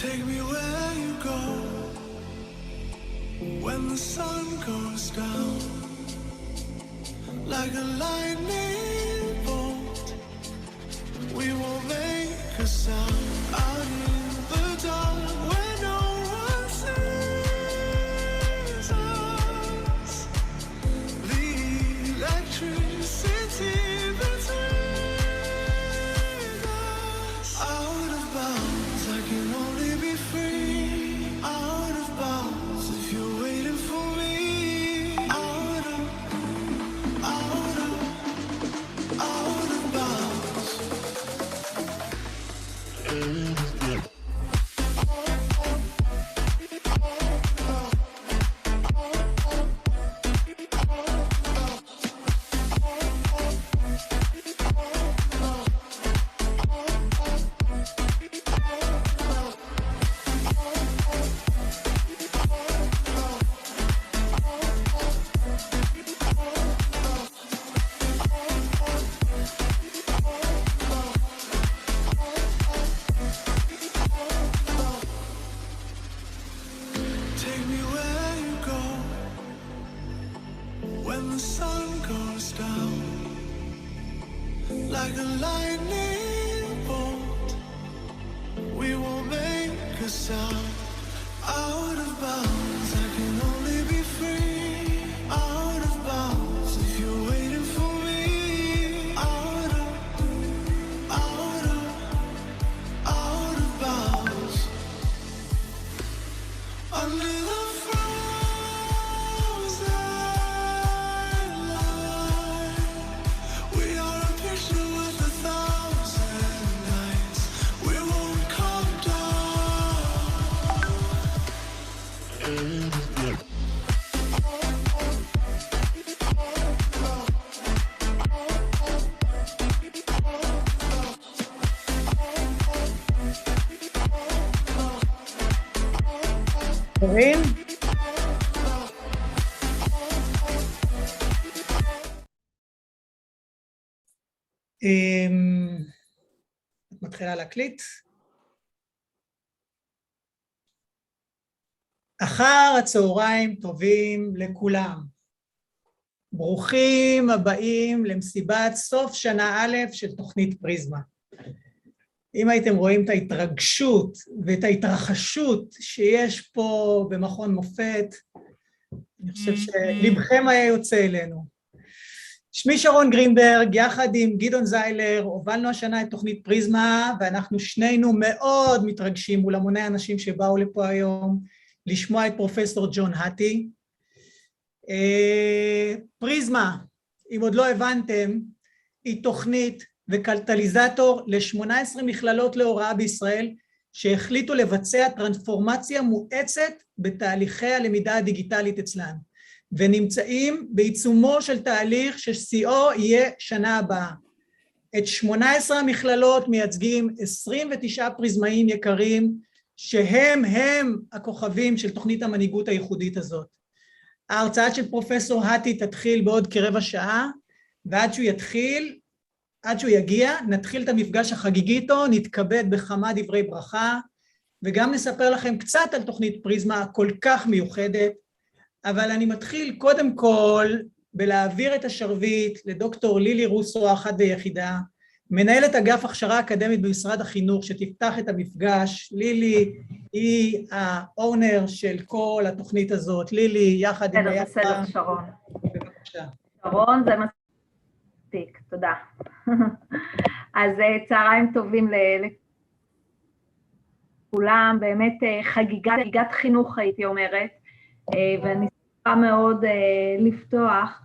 Take me where you go when the sun goes down, like a lightning bolt. We won't make a sound out in the dark where no one sees us. The electricity between us. Out of bounds, I can only be free. Out of bounds, if you're waiting for me. Out of bounds. Take me where you go when the sun goes down, like a lightning bolt. We won't make a sound. Out of bounds, I can only be free. Out of bounds, if you're waiting for me. Out of bounds. Under the frozen light, we are a picture with 1,000 nights. We won't come down. קוראים? את מתחילה להקליט. אחר הצהריים טובים לכולם. ברוכים הבאים למסיבת סוף שנה א' של תוכנית פריזמה. אם הייתם רואים את ההתרגשות ואת ההתרחשות שיש פה במכון מופת, אני חושב שלבכם היה יוצא אלינו. שמי שרון גרינברג, יחד עם גדעון זיילר, הובלנו השנה את תוכנית פריזמה, ואנחנו שנינו מאוד מתרגשים מול המוני האנשים שבאו לפה היום, לשמוע את פרופסור ג'ון האטי. פריזמה, אם עוד לא הבנתם, היא תוכנית וקטליזטור ל-18 מכללות להוראה בישראל, שהחליטו לבצע טרנספורמציה מואצת בתהליכי הלמידה הדיגיטלית אצלן, ונמצאים בעיצומו של תהליך ששיאו יהיה שנה הבאה. את 18 המכללות מייצגים 29 פריזמאים יקרים, שהם הכוכבים של תוכנית המנהיגות הייחודית הזאת. ההרצאה של פרופסור האטי תתחיל בעוד כרבע שעה, ועד שהוא יגיע, נתחיל את המפגש החגיגי איתו, נתכבד בכמה דברי ברכה, וגם נספר לכם קצת על תוכנית פריזמה הכל כך מיוחדת, אבל אני מתחיל קודם כל בלהעביר את השרביט לדוקטור לילי רוסו, האחת ויחידה, מנהלת אגף הכשרה אקדמית במשרד החינוך, שתפתח את המפגש. לילי היא האונר של כל התוכנית הזאת. לילי, יחד עם היחד. בסדר, שרון. בבקשה. שרון, זה מספיק, תודה. אז צהריים טובים לכולם, באמת חגיגת חינוך הייתי אומרת, ואני שמחה מאוד לפתוח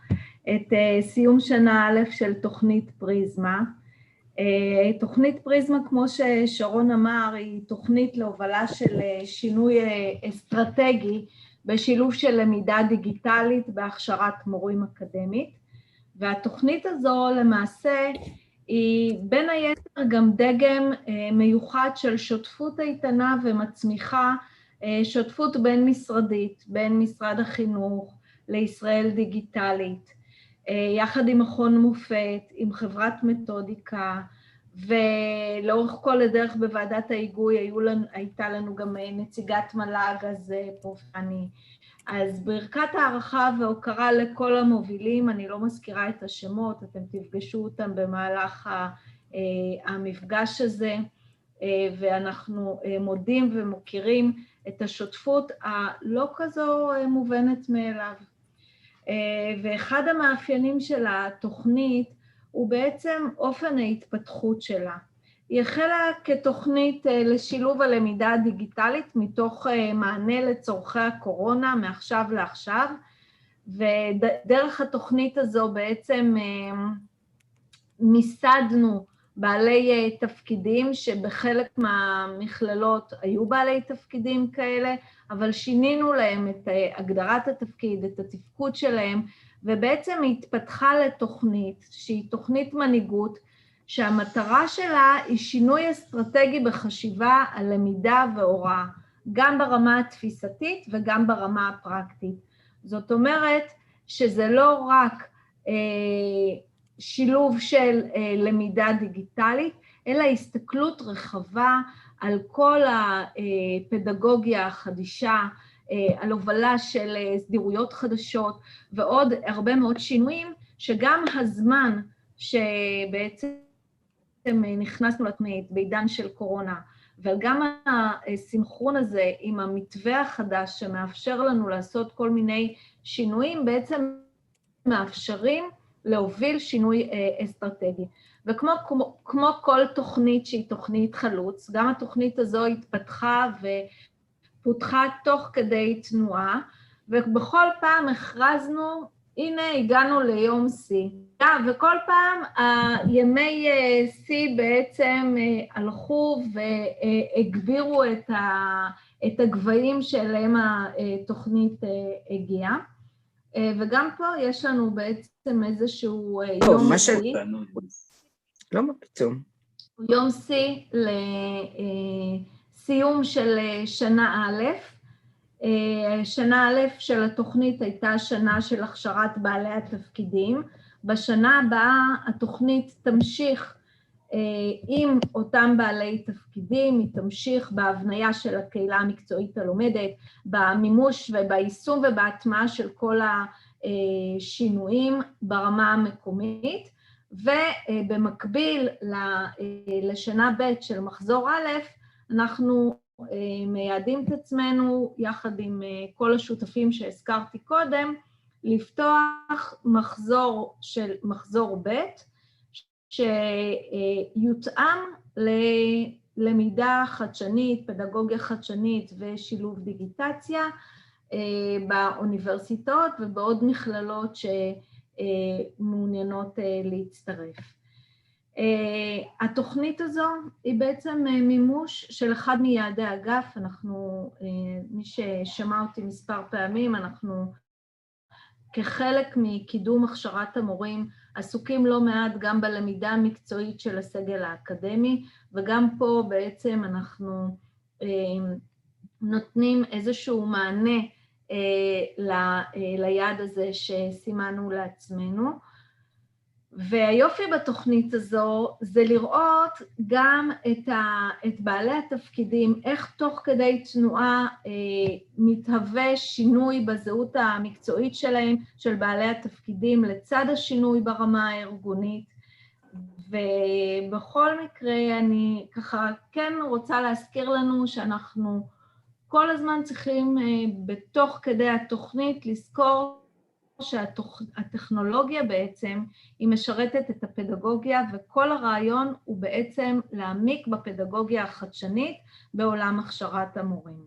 את סיום שנה א' של תוכנית פריזמה. תוכנית פריזמה, כמו ששרון אמר, היא תוכנית להובלה של שינוי אסטרטגי בשילוב של למידה דיגיטלית בהכשרת מורים אקדמית, והתוכנית הזו למעשה היא בין היתר גם דגם מיוחד של שותפות איתנה ומצמיחה, שותפות בין משרדית, בין משרד החינוך לישראל דיגיטלית, יחד עם מכון מופת, עם חברת מתודיקה ולאורך כל הדרך בוועדת ההיגוי הייתה לנו גם נציגת מל"ג, אז פרופני. אז ברכת הערכה והוקרה לכל המובילים, אני לא מזכירה את השמות, אתם תפגשו אותם במהלך המפגש הזה, ואנחנו מודים ומוכירים את השותפות הלא כזו מובנת מאליו. ואחד המאפיינים של התוכנית הוא בעצם אופן ההתפתחות שלה. היא החלה כתוכנית לשילוב הלמידה הדיגיטלית מתוך מענה לצורכי הקורונה מעכשיו לעכשיו, ודרך התוכנית הזו בעצם מיסדנו בעלי תפקידים, שבחלק מהמכללות היו בעלי תפקידים כאלה, אבל שינינו להם את הגדרת התפקיד, את התפקוד שלהם, ובעצם התפתחה לתוכנית שהיא תוכנית מנהיגות, שהמטרה שלה היא שינוי אסטרטגי בחשיבה על למידה והוראה, גם ברמה התפיסתית וגם ברמה הפרקטית. זאת אומרת שזה לא רק שילוב של למידה דיגיטלית, אלא הסתכלות רחבה על כל הפדגוגיה החדשה, על הובלה של סדירויות חדשות, ועוד הרבה מאוד שינויים, שגם הזמן שבעצם נכנסנו לתוכנית בעידן של קורונה, וגם הסינכרון הזה עם המתווה החדש שמאפשר לנו לעשות כל מיני שינויים, בעצם מאפשרים להוביל שינוי אסטרטגי. וכמו כל תוכנית שהיא תוכנית חלוץ, גם התוכנית הזו התפתחה ופותחה תוך כדי תנועה, ובכל פעם הכרזנו, הנה הגענו ליום C. וכל פעם ימי C בעצם הלכו והגבירו את הגבהים שאליהם התוכנית הגיעה. וגם פה יש לנו בעצם איזשהו יום C. לא מה פתאום. יום C לסיום של שנה א'. שנה א' של התוכנית הייתה שנה של הכשרת בעלי התפקידים. בשנה הבאה התוכנית תמשיך עם אותם בעלי תפקידים, היא תמשיך בהבניה של הקהילה המקצועית הלומדת, במימוש וביישום ובהטמעה של כל השינויים ברמה המקומית, ובמקביל לשנה ב' של מחזור א', אנחנו מייעדים את עצמנו יחד עם כל השותפים שהזכרתי קודם, לפתוח מחזור של מחזור ב', שיותאם ללמידה חדשנית, פדגוגיה חדשנית ושילוב דיגיטציה באוניברסיטאות ובעוד מכללות שמעוניינות להצטרף. התוכנית הזו היא בעצם מימוש של אחד מיעדי האגף. אנחנו, מי ששמע אותי מספר פעמים, אנחנו כחלק מקידום הכשרת המורים, עסוקים לא מעט גם בלמידה המקצועית של הסגל האקדמי, וגם פה בעצם אנחנו נותנים איזשהו מענה ליעד הזה שסימנו לעצמנו. והיופי בתוכנית הזו זה לראות גם את בעלי התפקידים, איך תוך כדי תנועה מתהווה שינוי בזהות המקצועית שלהם, של בעלי התפקידים, לצד השינוי ברמה הארגונית. ובכל מקרה אני ככה כן רוצה להזכיר לנו שאנחנו כל הזמן צריכים בתוך כדי התוכנית לזכור שהטכנולוגיה בעצם היא משרתת את הפדגוגיה, וכל הרעיון הוא בעצם להעמיק בפדגוגיה החדשנית בעולם הכשרת המורים.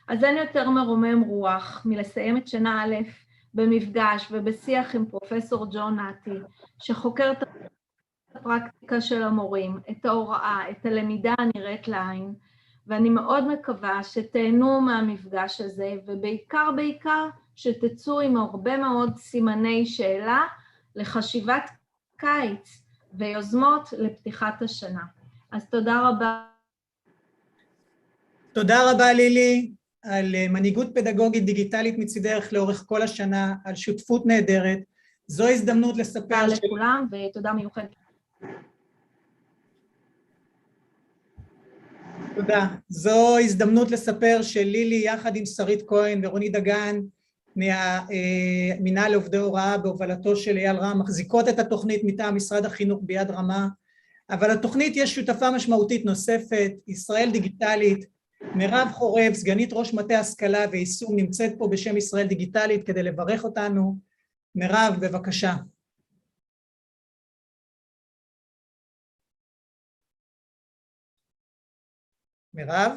אז אין יותר מרומם רוח מלסיים את שנה א' במפגש ובשיח עם פרופסור ג'ון נאטי, שחוקר את הפרקטיקה של המורים, את ההוראה, את הלמידה הנראית לעין, ואני מאוד מקווה שתהנו מהמפגש הזה, ובעיקר שתצאו עם הרבה מאוד סימני שאלה לחשיבת קיץ ויוזמות לפתיחת השנה. אז תודה רבה. תודה רבה לילי על מנהיגות פדגוגית דיגיטלית מצידך לאורך כל השנה, על שותפות נהדרת. זו הזדמנות לספר תודה לכולם ותודה מיוחדת. תודה. זו הזדמנות לספר שלילי יחד עם שרית כהן ורוני דגן מהמינהל לעובדי הוראה בהובלתו של אייל רם מחזיקות את התוכנית מטעם משרד החינוך ביד רמה, אבל לתוכנית יש שותפה משמעותית נוספת, ישראל דיגיטלית. מירב חורב, סגנית ראש מטה השכלה ויישום, נמצאת פה בשם ישראל דיגיטלית כדי לברך אותנו. מירב, בבקשה. מירב?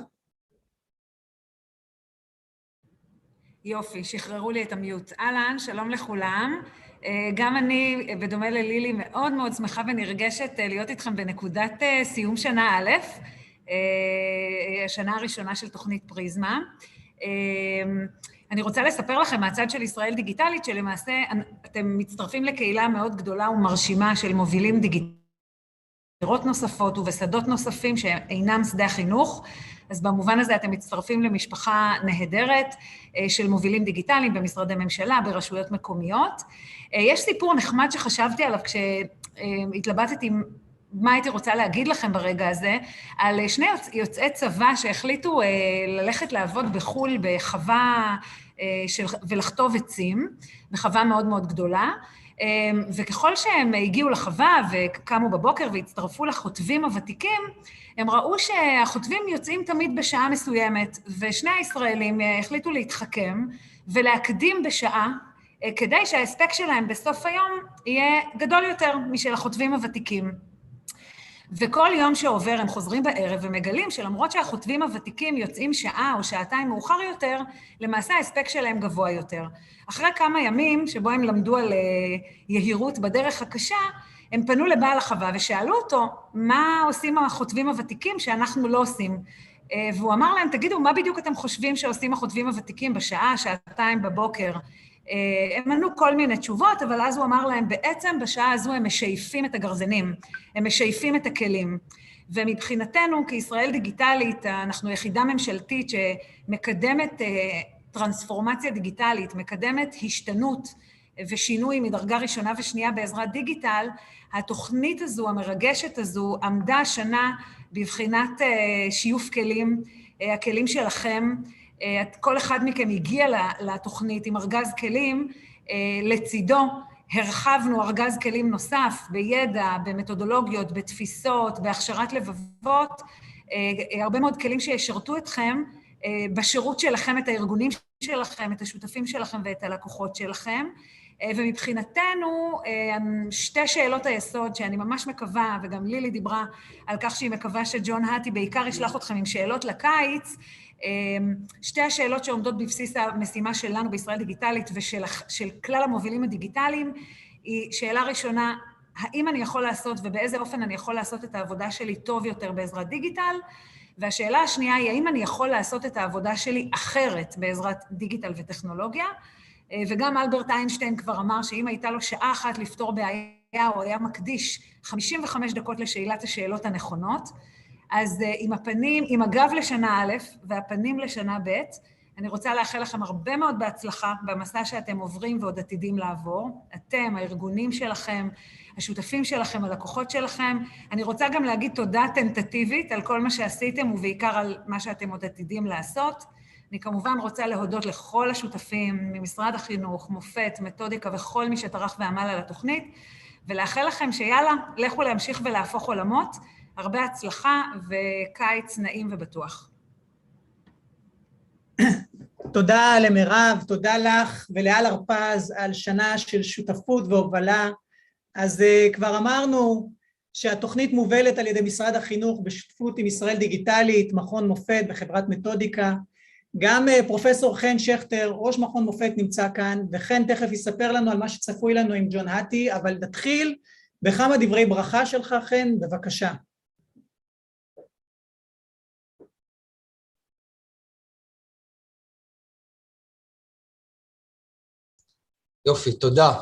יופי, שחררו לי את המיוט. אהלן, שלום לכולם. גם אני, בדומה ללילי, מאוד מאוד שמחה ונרגשת להיות איתכם בנקודת סיום שנה א', השנה הראשונה של תוכנית פריזמה. אני רוצה לספר לכם מהצד של ישראל דיגיטלית, שלמעשה אתם מצטרפים לקהילה מאוד גדולה ומרשימה של מובילים דיגיטליים, נוספות ובשדות נוספים שאינם שדה החינוך, אז במובן הזה אתם מצטרפים למשפחה נהדרת של מובילים דיגיטליים במשרדי ממשלה, ברשויות מקומיות. יש סיפור נחמד שחשבתי עליו כשהתלבטתי מה הייתי רוצה להגיד לכם ברגע הזה, על שני יוצאי צבא שהחליטו ללכת לעבוד בחול בחווה ולכתוב עצים, בחווה מאוד מאוד גדולה, וככל שהם הגיעו לחווה וקמו בבוקר והצטרפו לחוטבים הוותיקים, הם ראו שהחוטבים יוצאים תמיד בשעה מסוימת, ושני הישראלים החליטו להתחכם ולהקדים בשעה, כדי שההספק שלהם בסוף היום יהיה גדול יותר משל החוטבים הוותיקים. וכל יום שעובר הם חוזרים בערב ומגלים שלמרות שהחוטבים הוותיקים יוצאים שעה או שעתיים מאוחר יותר, למעשה ההספק שלהם גבוה יותר. אחרי כמה ימים שבו הם למדו על יהירות בדרך הקשה, הם פנו לבעל החווה ושאלו אותו מה עושים החוטבים הוותיקים שאנחנו לא עושים. והוא אמר להם, תגידו, מה בדיוק אתם חושבים שעושים החוטבים הוותיקים בשעה, שעתיים בבוקר? הם ענו כל מיני תשובות, אבל אז הוא אמר להם, בעצם בשעה הזו הם משייפים את הגרזנים, הם משייפים את הכלים. ומבחינתנו, כישראל דיגיטלית, אנחנו יחידה ממשלתית שמקדמת טרנספורמציה דיגיטלית, מקדמת השתנות ושינוי מדרגה ראשונה ושנייה בעזרת דיגיטל. התוכנית הזו, המרגשת הזו, עמדה השנה בבחינת שיוף כלים, הכלים שלכם, כל אחד מכם הגיע לתוכנית עם ארגז כלים, לצידו הרחבנו ארגז כלים נוסף בידע, במתודולוגיות, בתפיסות, בהכשרת לבבות, הרבה מאוד כלים שישרתו אתכם בשירות שלכם, את הארגונים שלכם, את השותפים שלכם ואת הלקוחות שלכם. ומבחינתנו, שתי שאלות היסוד שאני ממש מקווה, וגם לילי דיברה על כך שהיא מקווה שג'ון האטי בעיקר ישלח אתכם עם שאלות לקיץ, שתי השאלות שעומדות בבסיס המשימה שלנו בישראל דיגיטלית ושל כלל המובילים הדיגיטליים, היא שאלה ראשונה, האם אני יכול לעשות ובאיזה אופן אני יכול לעשות את העבודה שלי טוב יותר בעזרת דיגיטל, והשאלה השנייה היא, האם אני יכול לעשות את העבודה שלי אחרת בעזרת דיגיטל וטכנולוגיה, וגם אלברט איינשטיין כבר אמר שאם הייתה לו שעה אחת לפתור בעיה, הוא היה מקדיש 55 דקות לשאלת השאלות הנכונות. אז עם הגב לשנה א' והפנים לשנה ב', אני רוצה לאחל לכם הרבה מאוד בהצלחה במסע שאתם עוברים ועוד עתידים לעבור. אתם, הארגונים שלכם, השותפים שלכם, הלקוחות שלכם. אני רוצה גם להגיד תודה טנטטיבית על כל מה שעשיתם ובעיקר על מה שאתם עוד עתידים לעשות. אני כמובן רוצה להודות לכל השותפים ממשרד החינוך, מופת, מתודיקה וכל מי שטרח ועמל על התוכנית, ולאחל לכם שיאללה, לכו להמשיך ולהפוך עולמות, הרבה הצלחה וקיץ נעים ובטוח. תודה למירב, תודה לך ולאל הרפז על שנה של שותפות והובלה. אז כבר אמרנו שהתוכנית מובלת על ידי משרד החינוך בשותפות עם ישראל דיגיטלית, מכון מופת וחברת מתודיקה. גם פרופסור חן שכטר, ראש מכון מופת, נמצא כאן, וחן תכף יספר לנו על מה שצפוי לנו עם ג'ון האטי, אבל נתחיל בכמה דברי ברכה שלך, חן, בבקשה. יופי, תודה.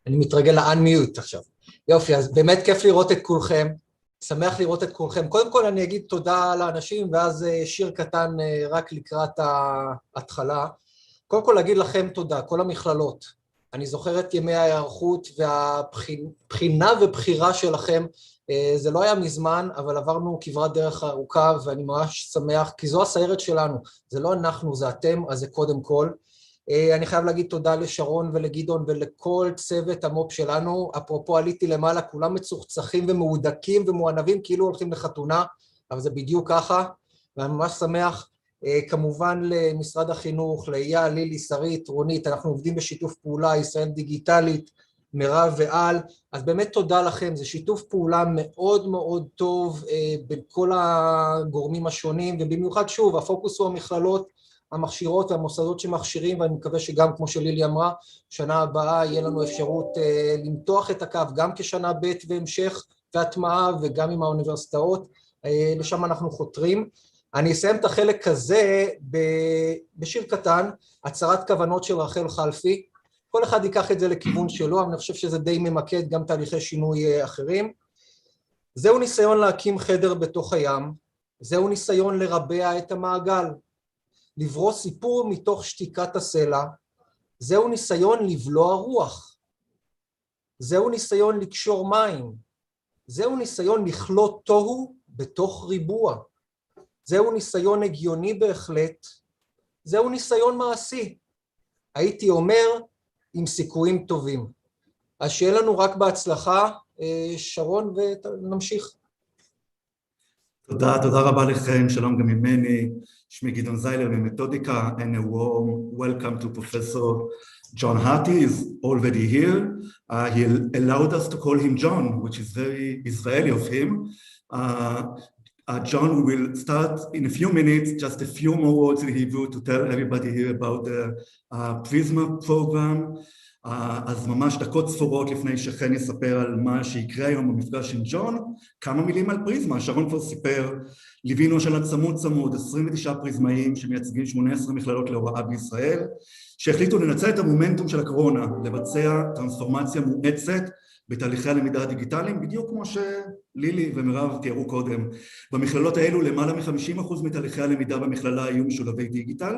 אני מתרגל ל-unmute עכשיו. יופי, אז באמת כיף לראות את כולכם, שמח לראות את כולכם. קודם כל אני אגיד תודה לאנשים, ואז שיר קטן רק לקראת ההתחלה. קודם כל להגיד לכם תודה, כל המכללות. אני זוכר את ימי ההיערכות והבחינה ובחירה שלכם זה לא היה מזמן, אבל עברנו כברת דרך ארוכה, ואני ממש שמח, כי זו הסיירת שלנו, זה לא אנחנו, זה אתם, אז זה קודם כל. אני חייב להגיד תודה לשרון ולגדעון ולכל צוות המו"פ שלנו, אפרופו עליתי למעלה, כולם מצוחצחים ומהודקים ומוענבים, כאילו הולכים לחתונה, אבל זה בדיוק ככה, ואני ממש שמח, כמובן למשרד החינוך, לאייל, לילי, שרית, רונית, אנחנו עובדים בשיתוף פעולה, ישראל דיגיטלית, מירב ועל, אז באמת תודה לכם, זה שיתוף פעולה מאוד מאוד טוב בין כל הגורמים השונים, ובמיוחד שוב, הפוקוס הוא המכללות, המכשירות והמוסדות שמכשירים, ואני מקווה שגם, כמו שלילי אמרה, שנה הבאה יהיה לנו אפשרות למתוח את הקו, גם כשנה ב' והמשך והטמעה, וגם עם האוניברסיטאות, לשם אנחנו חותרים. אני אסיים את החלק הזה בשיר קטן, הצהרת כוונות של רחל חלפי, כל אחד ייקח את זה לכיוון שלו, אבל אני חושב שזה די ממקד גם תהליכי שינוי אחרים. זהו ניסיון להקים חדר בתוך הים, זהו ניסיון לרבע את המעגל, לברוא סיפור מתוך שתיקת הסלע, זהו ניסיון לבלוע רוח, זהו ניסיון לקשור מים, זהו ניסיון לכלות תוהו בתוך ריבוע, זהו ניסיון הגיוני בהחלט, זהו ניסיון מעשי, הייתי אומר עם סיכויים טובים. אז שיהיה לנו רק בהצלחה, שרון, ונמשיך. תודה רבה לכם, שלום גם ממני, שמי גדעון זיילר ממתודיקה, and a warm welcome to Professor John Hattie is already here. He allowed us to call him John, which is very Israeli of him. John, we will start in a few minutes, just a few more words in Hebrew to tell everybody here about the Prizma program. אז ממש דקות ספורות לפני שחן יספר על מה שיקרה היום במפגש עם ג'ון, כמה מילים על פריזמה. שרון כבר סיפר, ליווינו השנה צמוד 29 פריזמאים שמייצגים 18 מכללות להוראה בישראל, שהחליטו לנצל את המומנטום של הקורונה, לבצע טרנספורמציה מואצת בתהליכי הלמידה הדיגיטליים, בדיוק כמו שלילי ומירב תיארו קודם. במכללות האלו למעלה מ-50% מתהליכי הלמידה במכללה היו משולבי דיגיטל,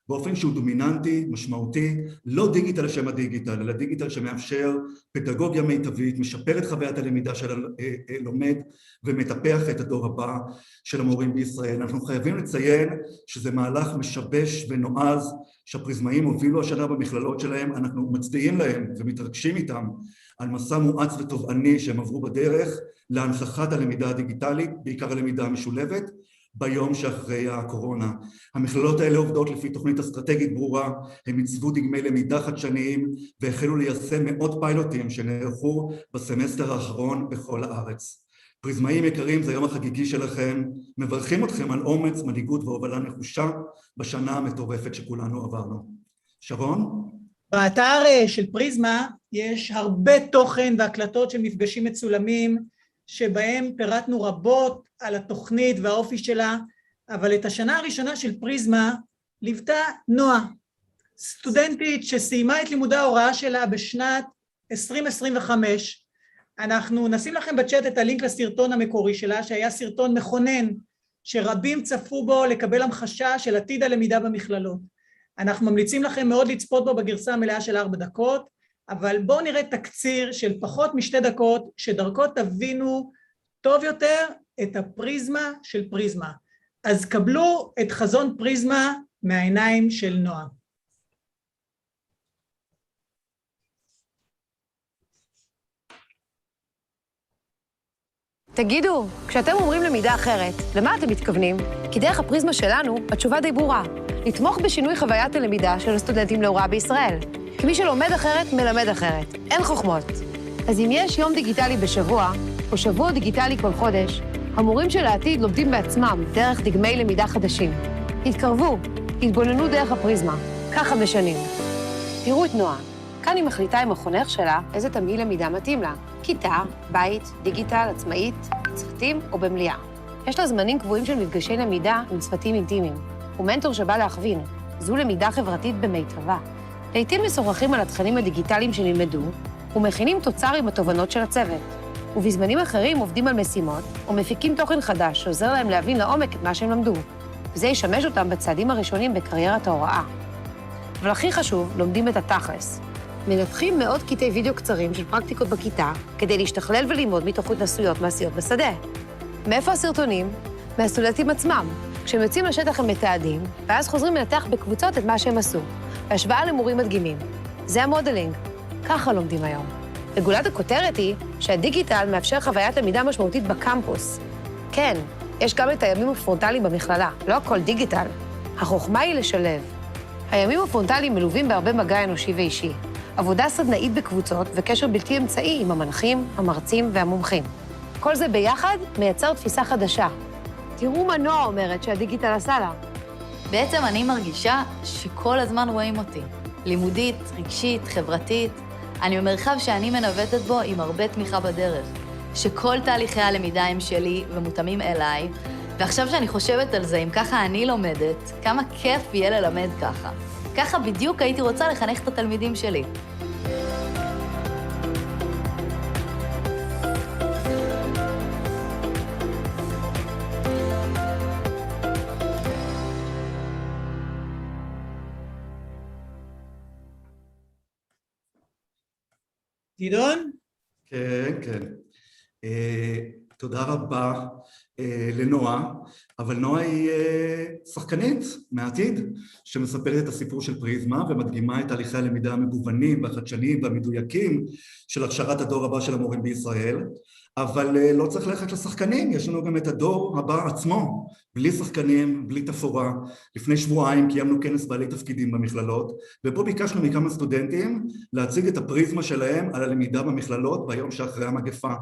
באופן שהוא דומיננטי, משמעותי, לא דיגיטל לשם הדיגיטל, אלא דיגיטל שמאפשר פדגוגיה מיטבית, משפר את חוויית הלמידה של הלומד, ומטפח את הדור הבא של המורים בישראל. אנחנו חייבים לציין שזה מהלך משבש ונועז, שהפריזמאים הובילו השנה במכללות שלהם, אנחנו מצדיעים להם ומתרגשים איתם, על מסע מואץ ותובעני שהם עברו בדרך להנכחת הלמידה הדיגיטלית, בעיקר הלמידה המשולבת, ביום שאחרי הקורונה. המכללות האלה עובדות לפי תוכנית אסטרטגית ברורה, הם עיצבו דגמי למידה חדשניים, והחלו ליישם מאות פיילוטים שנערכו בסמסטר האחרון בכל הארץ. פריזמאים יקרים, זה היום החגיגי שלכם, מברכים אתכם על אומץ, מנהיגות והובלה נחושה בשנה המטורפת שכולנו עברנו. שרון? באתר של פריזמה יש הרבה תוכן והקלטות של מפגשים מצולמים, שבהם פירטנו רבות על התוכנית והאופי שלה, אבל את השנה הראשונה של פריזמה ליוותה נועה, סטודנטית שסיימה את לימודי ההוראה שלה בשנת 2025. אנחנו נשים לכם בצ'אט את הלינק לסרטון המקורי שלה, שהיה סרטון מכונן, שרבים צפו בו לקבל המחשה של עתיד הלמידה במכללות. אנחנו ממליצים לכם מאוד לצפות בו בגרסה המלאה של 4 דקות, אבל בואו נראה תקציר של פחות מ2 דקות, שדרכו תבינו טוב יותר את הפריזמה של פריזמה. אז קבלו את חזון פריזמה מהעיניים של נועה. תגידו, כשאתם אומרים למידה אחרת, למה אתם מתכוונים? כי דרך הפריזמה שלנו, התשובה די ברורה. לתמוך בשינוי חוויית הלמידה של הסטודנטים להוראה בישראל. כי מי שלומד אחרת, מלמד אחרת. אין חוכמות. אז אם יש יום דיגיטלי בשבוע, או שבוע דיגיטלי כל חודש, המורים של העתיד לומדים בעצמם דרך דגמי למידה חדשים. התקרבו, התבוננו דרך הפריזמה. כך 5 שנים. תראו את נועה. כאן היא מחליטה עם החונך שלה איזה תמהיל למידה מתאים לה. כיתה, בית, דיגיטל, עצמאית, צוותים או במליאה. יש לה זמנים קבועים של מפגשי למידה עם צוותים אינטימיים. הוא מנטור שבא להכווין. זו למידה חברתית במיטבה. לעתים משוחחים על התכנים הדיגיטליים שנלמדו, ומכינים תוצר עם התובנות של הצוות. ובזמנים אחרים עובדים על משימות, או מפיקים תוכן חדש שעוזר להם להבין לעומק את מה שהם למדו. וזה ישמש אותם בצעדים הראשונים בקריירת ההוראה. אבל הכי חשוב, לומדים את התכלס. מנתחים מאות קטעי וידאו קצרים של פרקטיקות בכיתה, כדי להשתכלל וללמוד מתוך התנסויות מעשיות בשדה. מאיפה הסרטונים? מהסטודנטים עצמם. כשהם יוצאים לשטח הם מתעדים, ואז חוזרים לנתח בקבוצות את מה שהם עשו, בהשוואה למורים מדגימים. זה המודלינג. ככה לומדים היום. וגולת הכותרת היא שהדיגיטל מאפשר חוויית למידה משמעותית בקמפוס. כן, יש גם את הימים הפרונטליים במכללה, לא הכל דיגיטל. החוכמה היא לשלב. הימים הפרונטליים מלווים בהרבה מגע אנושי ואישי, עבודה סדנאית בקבוצות וקשר בלתי אמצעי עם המנחים, המרצים והמומחים. כל זה ביחד מייצר תפיסה חדשה. תראו מה נועה אומרת שהדיגיטל עשה לה. בעצם אני מרגישה שכל הזמן רואים אותי. לימודית, רגשית, חברתית. אני במרחב שאני מנווטת בו עם הרבה תמיכה בדרך. שכל תהליכי הלמידה הם שלי ומותאמים אליי, ועכשיו שאני חושבת על זה, אם ככה אני לומדת, כמה כיף יהיה ללמד ככה. ככה בדיוק הייתי רוצה לחנך את התלמידים שלי. גדעון? כן, כן. תודה רבה לנועה, אבל נועה היא שחקנית מהעתיד, שמספרת את הסיפור של פריזמה ומדגימה את תהליכי הלמידה המגוונים והחדשניים והמדויקים של הכשרת הדור הבא של המורים בישראל, אבל לא צריך ללכת לשחקנים, יש לנו גם את הדור הבא עצמו, בלי שחקנים, בלי תפאורה. לפני שבועיים קיימנו כנס בעלי תפקידים במכללות, ובו ביקשנו מכמה סטודנטים להציג את הפריזמה שלהם על הלמידה במכללות ביום שאחרי המגפה.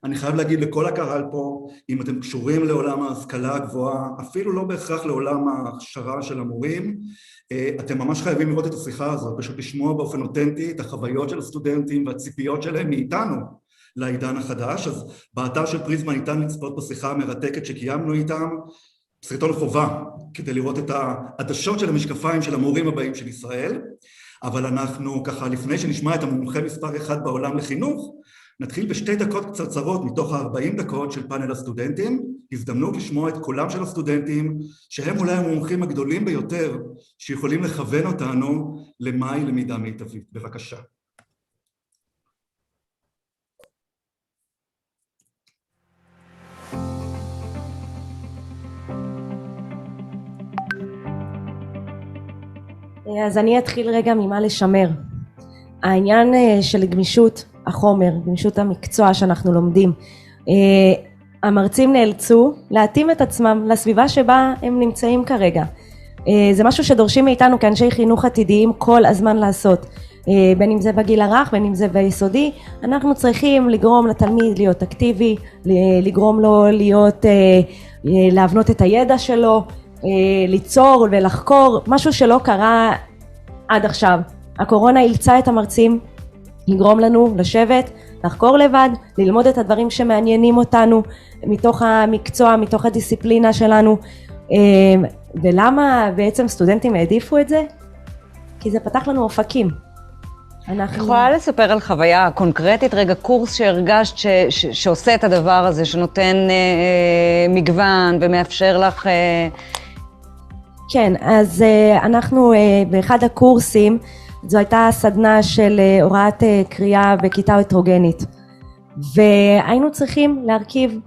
אני חייב להגיד לכל הקהל פה, אם אתם קשורים לעולם ההשכלה הגבוהה, אפילו לא בהכרח לעולם ההכשרה של המורים, אתם ממש חייבים לראות את השיחה הזאת, פשוט לשמוע באופן אותנטי את החוויות של הסטודנטים והציפיות שלהם מאיתנו. לעידן החדש, אז באתר של פריזמה ניתן לצפות בשיחה המרתקת שקיימנו איתם, סרטון חובה, כדי לראות את העדשות של המשקפיים של המורים הבאים של ישראל, אבל אנחנו ככה, לפני שנשמע את המומחה מספר 1 בעולם לחינוך, נתחיל בשתי דקות קצרצרות מתוך 40 דקות של פאנל הסטודנטים, הזדמנות לשמוע את קולם של הסטודנטים, שהם אולי המומחים הגדולים ביותר, שיכולים לכוון אותנו למהי למידה מיטבית. בבקשה. אז אני אתחיל רגע ממה לשמר. העניין של גמישות החומר, גמישות המקצוע שאנחנו לומדים. המרצים נאלצו להתאים את עצמם לסביבה שבה הם נמצאים כרגע. זה משהו שדורשים מאיתנו כאנשי חינוך עתידיים כל הזמן לעשות. בין אם זה בגיל הרך, בין אם זה ביסודי, אנחנו צריכים לגרום לתלמיד להיות אקטיבי, לגרום לו להבנות את הידע שלו, ליצור ולחקור, משהו שלא קרה עד עכשיו. הקורונה אילצה את המרצים לגרום לנו לשבת, לחקור לבד, ללמוד את הדברים שמעניינים אותנו מתוך המקצוע, מתוך הדיסציפלינה שלנו. ולמה בעצם סטודנטים העדיפו את זה? כי זה פתח לנו אופקים. יכולה לספר על חוויה קונקרטית, רגע קורס שהרגשת שעושה את הדבר הזה, שנותן מגוון ומאפשר לך... כן, אז אנחנו באחד הקורסים, זו הייתה סדנה של הוראת קריאה בכיתה הטרוגנית, והיינו צריכים להרכיב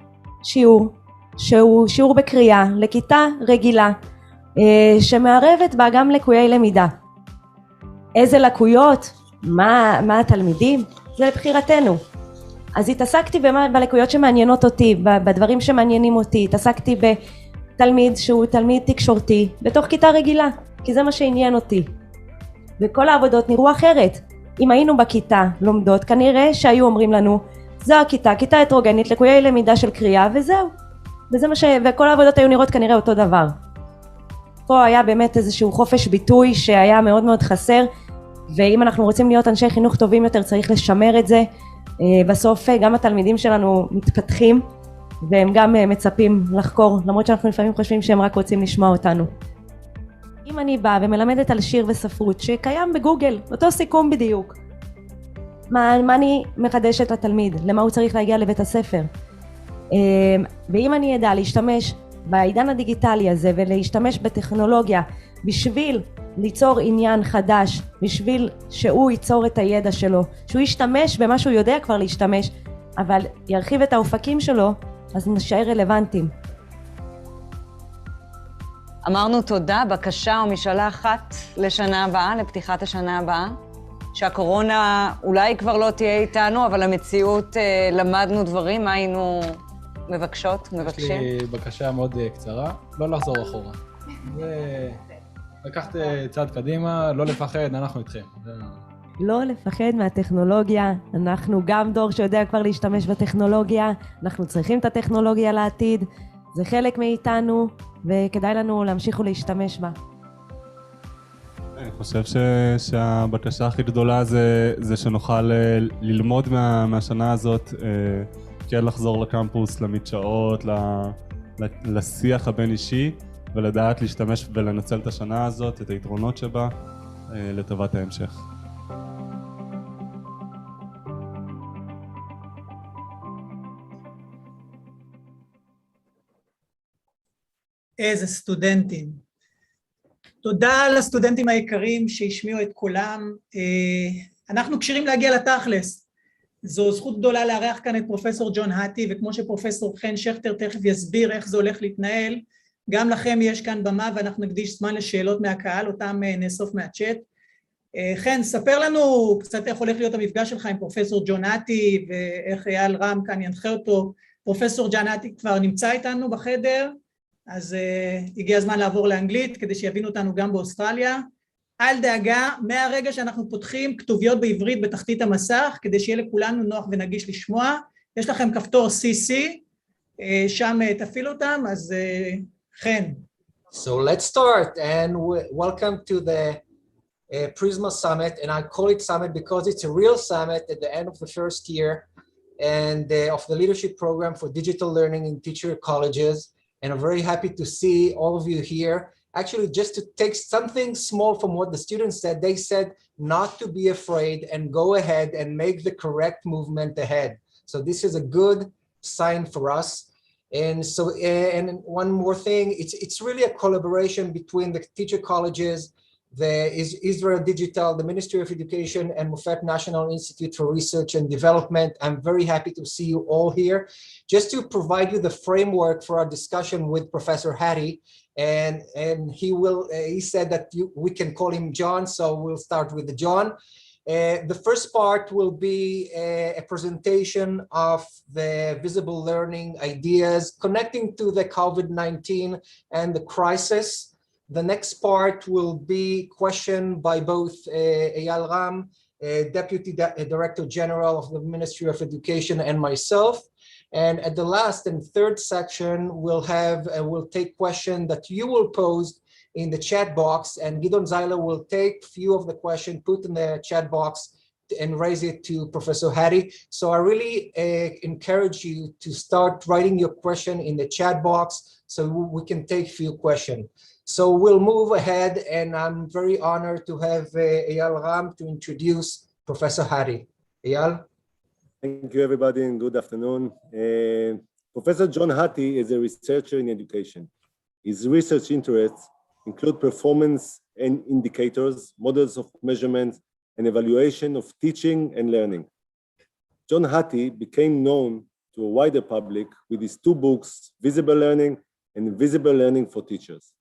שיעור, שהוא שיעור בקריאה לכיתה רגילה, שמערבת בה גם לקויי למידה. איזה לקויות, מה התלמידים, זה לבחירתנו. אז התעסקתי בלקויות שמעניינות אותי, בדברים שמעניינים אותי, התעסקתי בתלמיד שהוא תלמיד תקשורתי, בתוך כיתה רגילה, כי זה מה שעניין אותי. וכל העבודות נראו אחרת. אם היינו בכיתה לומדות, כנראה שהיו אומרים לנו, זו הכיתה, כיתה הטרוגנית, לקויי למידה של קריאה, וזהו. וכל העבודות היו נראות כנראה אותו דבר. פה היה באמת איזשהו חופש ביטוי שהיה מאוד מאוד חסר, ואם אנחנו רוצים להיות אנשי חינוך טובים יותר, צריך לשמר את זה. בסוף גם התלמידים שלנו מתפתחים, והם גם מצפים לחקור, למרות שאנחנו לפעמים חושבים שהם רק רוצים לשמוע אותנו. אם אני באה ומלמדת על שיר וספרות שקיים בגוגל, אותו סיכום בדיוק, מה אני מחדשת לתלמיד? למה הוא צריך להגיע לבית הספר? ואם אני ידע להשתמש בעידן הדיגיטלי הזה ולהשתמש בטכנולוגיה בשביל ליצור עניין חדש בשביל שהוא ייצור את הידע שלו, שהוא ישתמש במה שהוא יודע כבר להשתמש, אבל ירחיב את האופקים שלו, אז נשאר רלוונטיים. אמרנו תודה, בקשה או משאלה אחת לשנה הבאה, לפתיחת השנה הבאה, שהקורונה אולי כבר לא תהיה איתנו, אבל המציאות למדנו דברים, מה היינו מבקשות, מבקשים? יש לי בקשה מאוד קצרה, לא לחזור אחורה. לקחת צעד קדימה, לא לפחד, אנחנו איתכם. לא לפחד מהטכנולוגיה, אנחנו גם דור שיודע כבר להשתמש בטכנולוגיה, אנחנו צריכים את הטכנולוגיה לעתיד, זה חלק מאיתנו, וכדאי לנו להמשיך ולהשתמש בה. אני חושב שהבקשה הכי גדולה זה שנוכל ללמוד מהשנה הזאת, כן לחזור לקמפוס, למדשאות, לשיח הבין אישי, ולדעת להשתמש ולנצל את השנה הזאת, את היתרונות שבה, לטובת ההמשך. איזה סטודנטים. תודה לסטודנטים היקרים שהשמיעו את קולם. אנחנו קשרים להגיע לתכלס. זו זכות גדולה לארח כאן את פרופסור ג'ון האטי, וכמו שפרופסור חן שכטר תכף יסביר איך זה הולך להתנהל, גם לכם יש כאן במה ואנחנו נקדיש זמן לשאלות מהקהל, אותם נאסוף מהצ'אט. חן, ספר לנו קצת איך הולך להיות המפגש שלך עם פרופסור ג'ון האטי, ואיך אייל רם כאן ינחה אותו. פרופסור ג'ון האטי כבר נמצא איתנו בחדר, אז הגיע הזמן לעבור לאנגלית כדי שיבינו אותנו גם באוסטרליה. אל דאגה, מהרגע שאנחנו פותחים כתוביות בעברית בתחתית המסך, כדי שיהיה לכולנו נוח ונגיש לשמוע. יש לכם כפתור CC, שם תפעילו אותם, אז חן. So let's start and welcome to the Prizma Summit, and I call it Summit because it's a real summit at the end of the first year and of the leadership program for digital learning in teacher colleges. And I'm very happy to see all of you here. Actually, just to take something small from what the students said, they said not to be afraid and go ahead and make the correct movement ahead. So this is a good sign for us. And so, and one more thing, it's really a collaboration between the teacher colleges, the Israel Digital, the Ministry of Education, and Mufat National Institute for Research and Development. I'm very happy to see you all here. Just to provide you the framework for our discussion with Professor Hattie, and he said that we can call him John, so we'll start with the John. The first part will be a presentation of the visible learning ideas connecting to the COVID-19 and the crisis. The next part will be questioned by both Eyal Ram, Deputy Director General of the Ministry of Education, and myself. And at the last and third section, we'll take questions that you will pose in the chat box, and Gidon Zeiler will take few of the questions, put in the chat box, and raise it to Professor Hattie. So I really encourage you to start writing your question in the chat box so we can take few questions. So we'll move ahead, and I'm very honored to have Eyal Ram to introduce Professor Hattie. Eyal? Thank you, everybody, and good afternoon. Professor John Hattie is a researcher in education. His research interests include performance and indicators, models of measurement, and evaluation of teaching and learning. John Hattie became known to a wider public with his two books, Visible Learning and Invisible Learning for Teachers.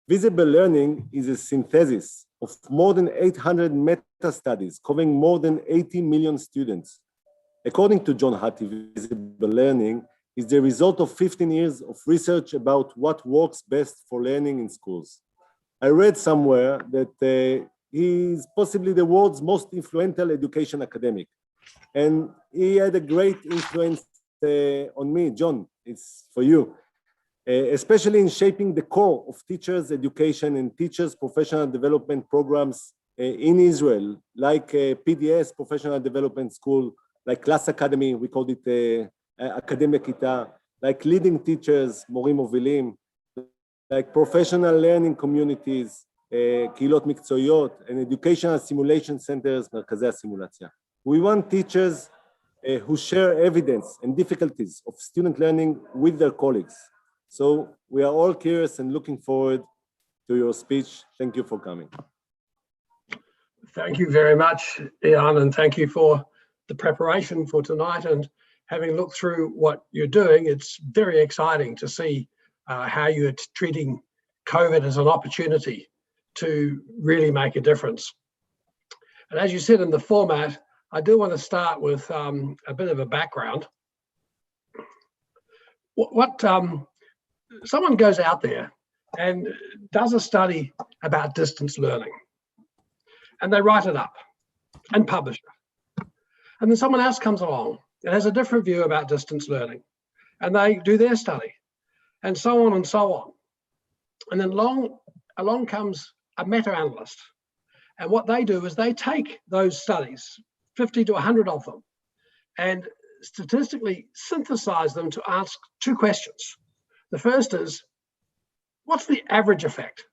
Visible learning is a synthesis of more than 800 meta-studies covering more than 80 million students. According to John Hattie, visible learning is the result of 15 years of research about what works best for learning in schools. I read somewhere that he is possibly the world's most influential education academic. And he had a great influence on me. John, it's for you. Especially in shaping the core of teachers' education and teachers' professional development programs in Israel, like PDS, Professional Development School, like Class Academy, we called it Academia Kita, like leading teachers, Morim Movilim, like professional learning communities, קהילות מקצועיות, and educational simulation centers, מרכזי הסימולציה. We want teachers who share evidence and difficulties of student learning with their colleagues. So we are all curious and looking forward to your speech. Thank you for coming. Thank you very much, Ian, and thank you for the preparation for tonight. And having looked through what you're doing, it's very exciting to see how you're treating COVID as an opportunity to really make a difference. And as you said in the format, I do want to start with a bit of a background. Someone goes out there and does a study about distance learning, and they write it up and publish it. And then someone else comes along and has a different view about distance learning, and they do their study, and so on and so on. And then along comes a meta-analyst. And what they do is they take those studies, 50 to 100 of them, and statistically synthesize them to ask two questions. The first is, what's the average effect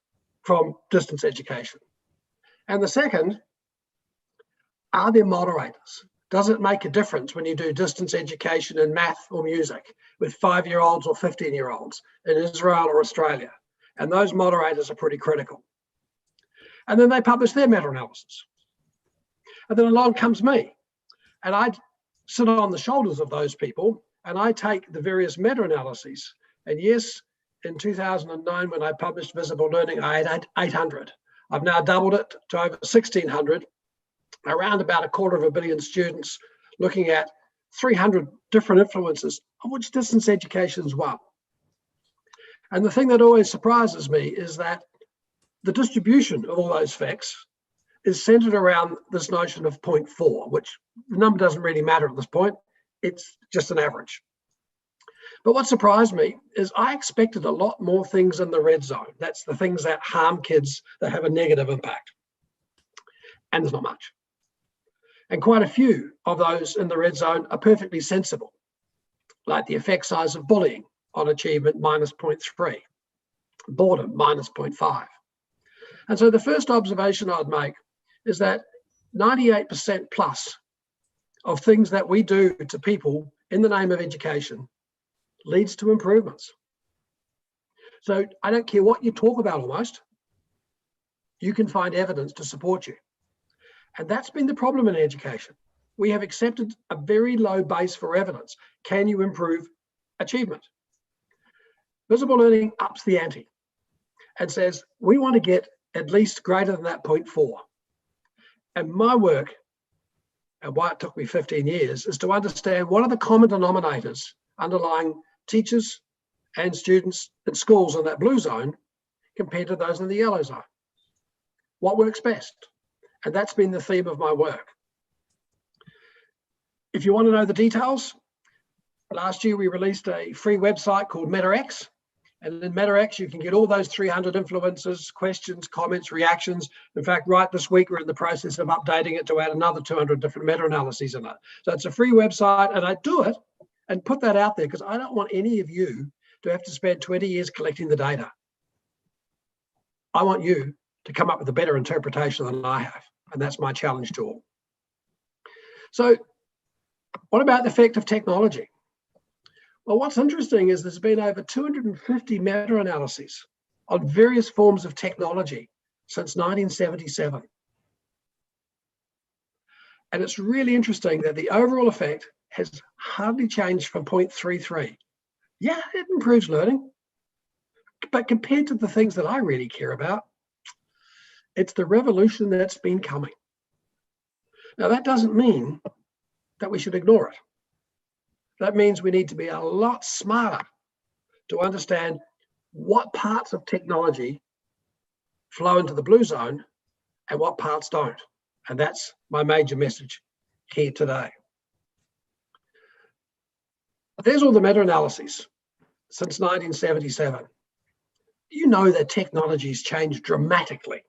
from distance education? And the second, are there moderators? Does it make a difference when you do distance education in math or music with 5-year-olds or 15-year-olds in Israel or Australia? And those moderators are pretty critical. And then they publish their meta-analysis. And then along comes me. And I sit on the shoulders of those people, and I take the various meta-analyses. And yes, in 2009, when I published Visible Learning, I had 800. I've now doubled it to over 1,600, around about 250 million students, looking at 300 different influences, of which distance education is one. And the thing that always surprises me is that the distribution of all those facts is centered around this notion of 0.4, which the number doesn't really matter at this point. It's just an average. But what surprised me is I expected a lot more things in the red zone. That's the things that harm kids, that have a negative impact. And there's not much. And quite a few of those in the red zone are perfectly sensible, like the effect size of bullying on achievement -0.3, boredom -0.5. And so the first observation I'd make is that 98% plus of things that we do to people in the name of education leads to improvements. So I don't care what you talk about almost, you can find evidence to support you. And that's been the problem in education. We have accepted a very low base for evidence. Can you improve achievement? Visible learning ups the ante and says, we want to get at least greater than that 0.4. And my work, and why it took me 15 years, is to understand what are the common denominators underlying teachers and students at schools in that blue zone compared to those in the yellow zone. What works best? And that's been the theme of my work. If you want to know the details, last year we released a free website called MetaX. And in MetaX, you can get all those 300 influences, questions, comments, reactions. In fact, right this week, we're in the process of updating it to add another 200 different meta-analyses in it. So it's a free website, and I do it and put that out there because I don't want any of you to have to spend 20 years collecting the data. I want you to come up with a better interpretation than I have, and that's my challenge to all. So what about the effect of technology? Well, what's interesting is there's been over 250 meta-analyses on various forms of technology since 1977. And it's really interesting that the overall effect has hardly changed from 0.33. Yeah, it improves learning. But compared to the things that I really care about, it's the revolution that's been coming. Now, that doesn't mean that we should ignore it. That means we need to be a lot smarter to understand what parts of technology flow into the blue zone and what parts don't. And that's my major message here today. There's all the meta-analyses since 1977. You know that technology's changed dramatically.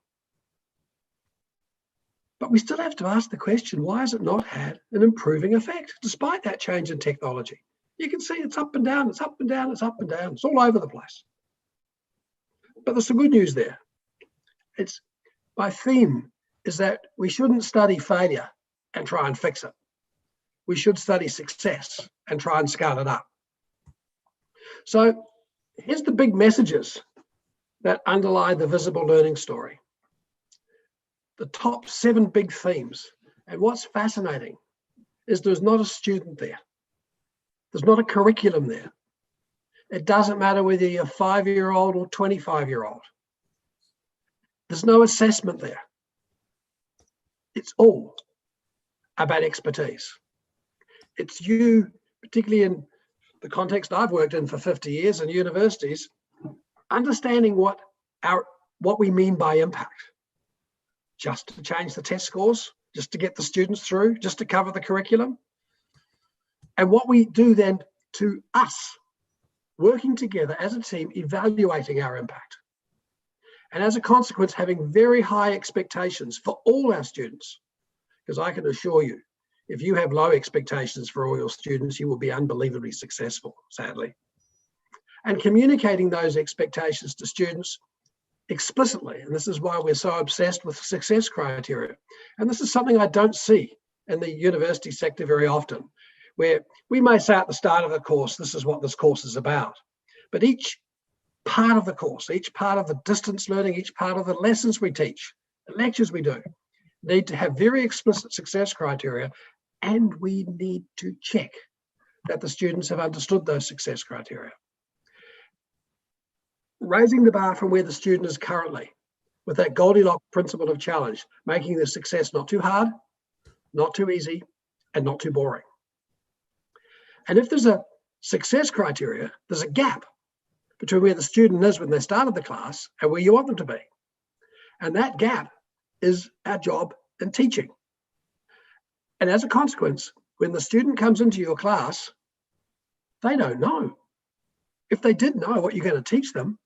But we still have to ask the question, why has it not had an improving effect despite that change in technology? You can see it's up and down, it's up and down, it's up and down, it's all over the place. But there's some good news there. My theme is that we shouldn't study failure and try and fix it. We should study success and try and scale it up. So here's the big messages that underlie the visible learning story. the top 7 big themes. And what's fascinating is there's not a student there. There's not a curriculum there. It doesn't matter whether you're 5-year-old or 25-year-old. There's no assessment there. It's all about expertise. It's you, particularly in the context I've worked in for 50 years in universities, understanding what we mean by impact. Just to change the test scores, just to get the students through, just to cover the curriculum. And what we do then to us, working together as a team, evaluating our impact. And as a consequence, having very high expectations for all our students. Because I can assure you, if you have low expectations for all your students, you will be unbelievably successful, sadly. And communicating those expectations to students explicitly. And this is why we're so obsessed with success criteria. And this is something I don't see in the university sector very often, where we may say at the start of the course, this is what this course is about. But each part of the course, each part of the distance learning, each part of the lessons we teach, the lectures we do, need to have very explicit success criteria, and we need to check that the students have understood those success criteria. Raising the bar from where the student is currently, with that Goldilocks principle of challenge, making the success not too hard, not too easy, and not too boring. And if there's a success criteria, there's a gap between where the student is when they started the class and where you want them to be. And that gap is our job in teaching. And as a consequence, when the student comes into your class, they don't know. If they did know what you're going to teach them,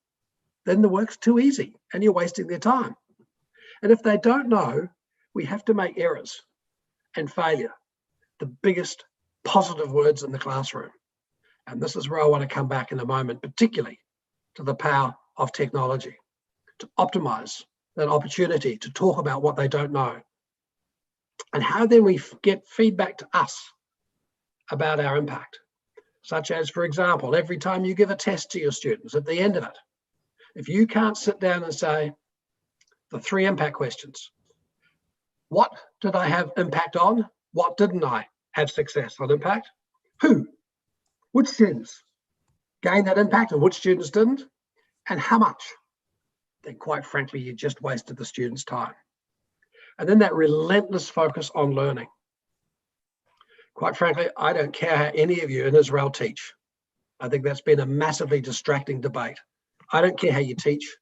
then the work's too easy and you're wasting their time. And if they don't know, we have to make errors and failure the biggest positive words in the classroom. And this is where I want to come back in a moment, particularly to the power of technology, to optimize that opportunity to talk about what they don't know. And how then we get feedback to us about our impact, such as, for example, every time you give a test to your students at the end of it, if you can't sit down and say the 3 impact questions, what did I have impact on? What didn't I have success on impact? Who? Which students gained that impact and which students didn't? And how much? Then quite frankly, you just wasted the students' time. And then that relentless focus on learning. Quite frankly, I don't care how any of you in Israel teach. I think that's been a massively distracting debate. I don't care how you teach.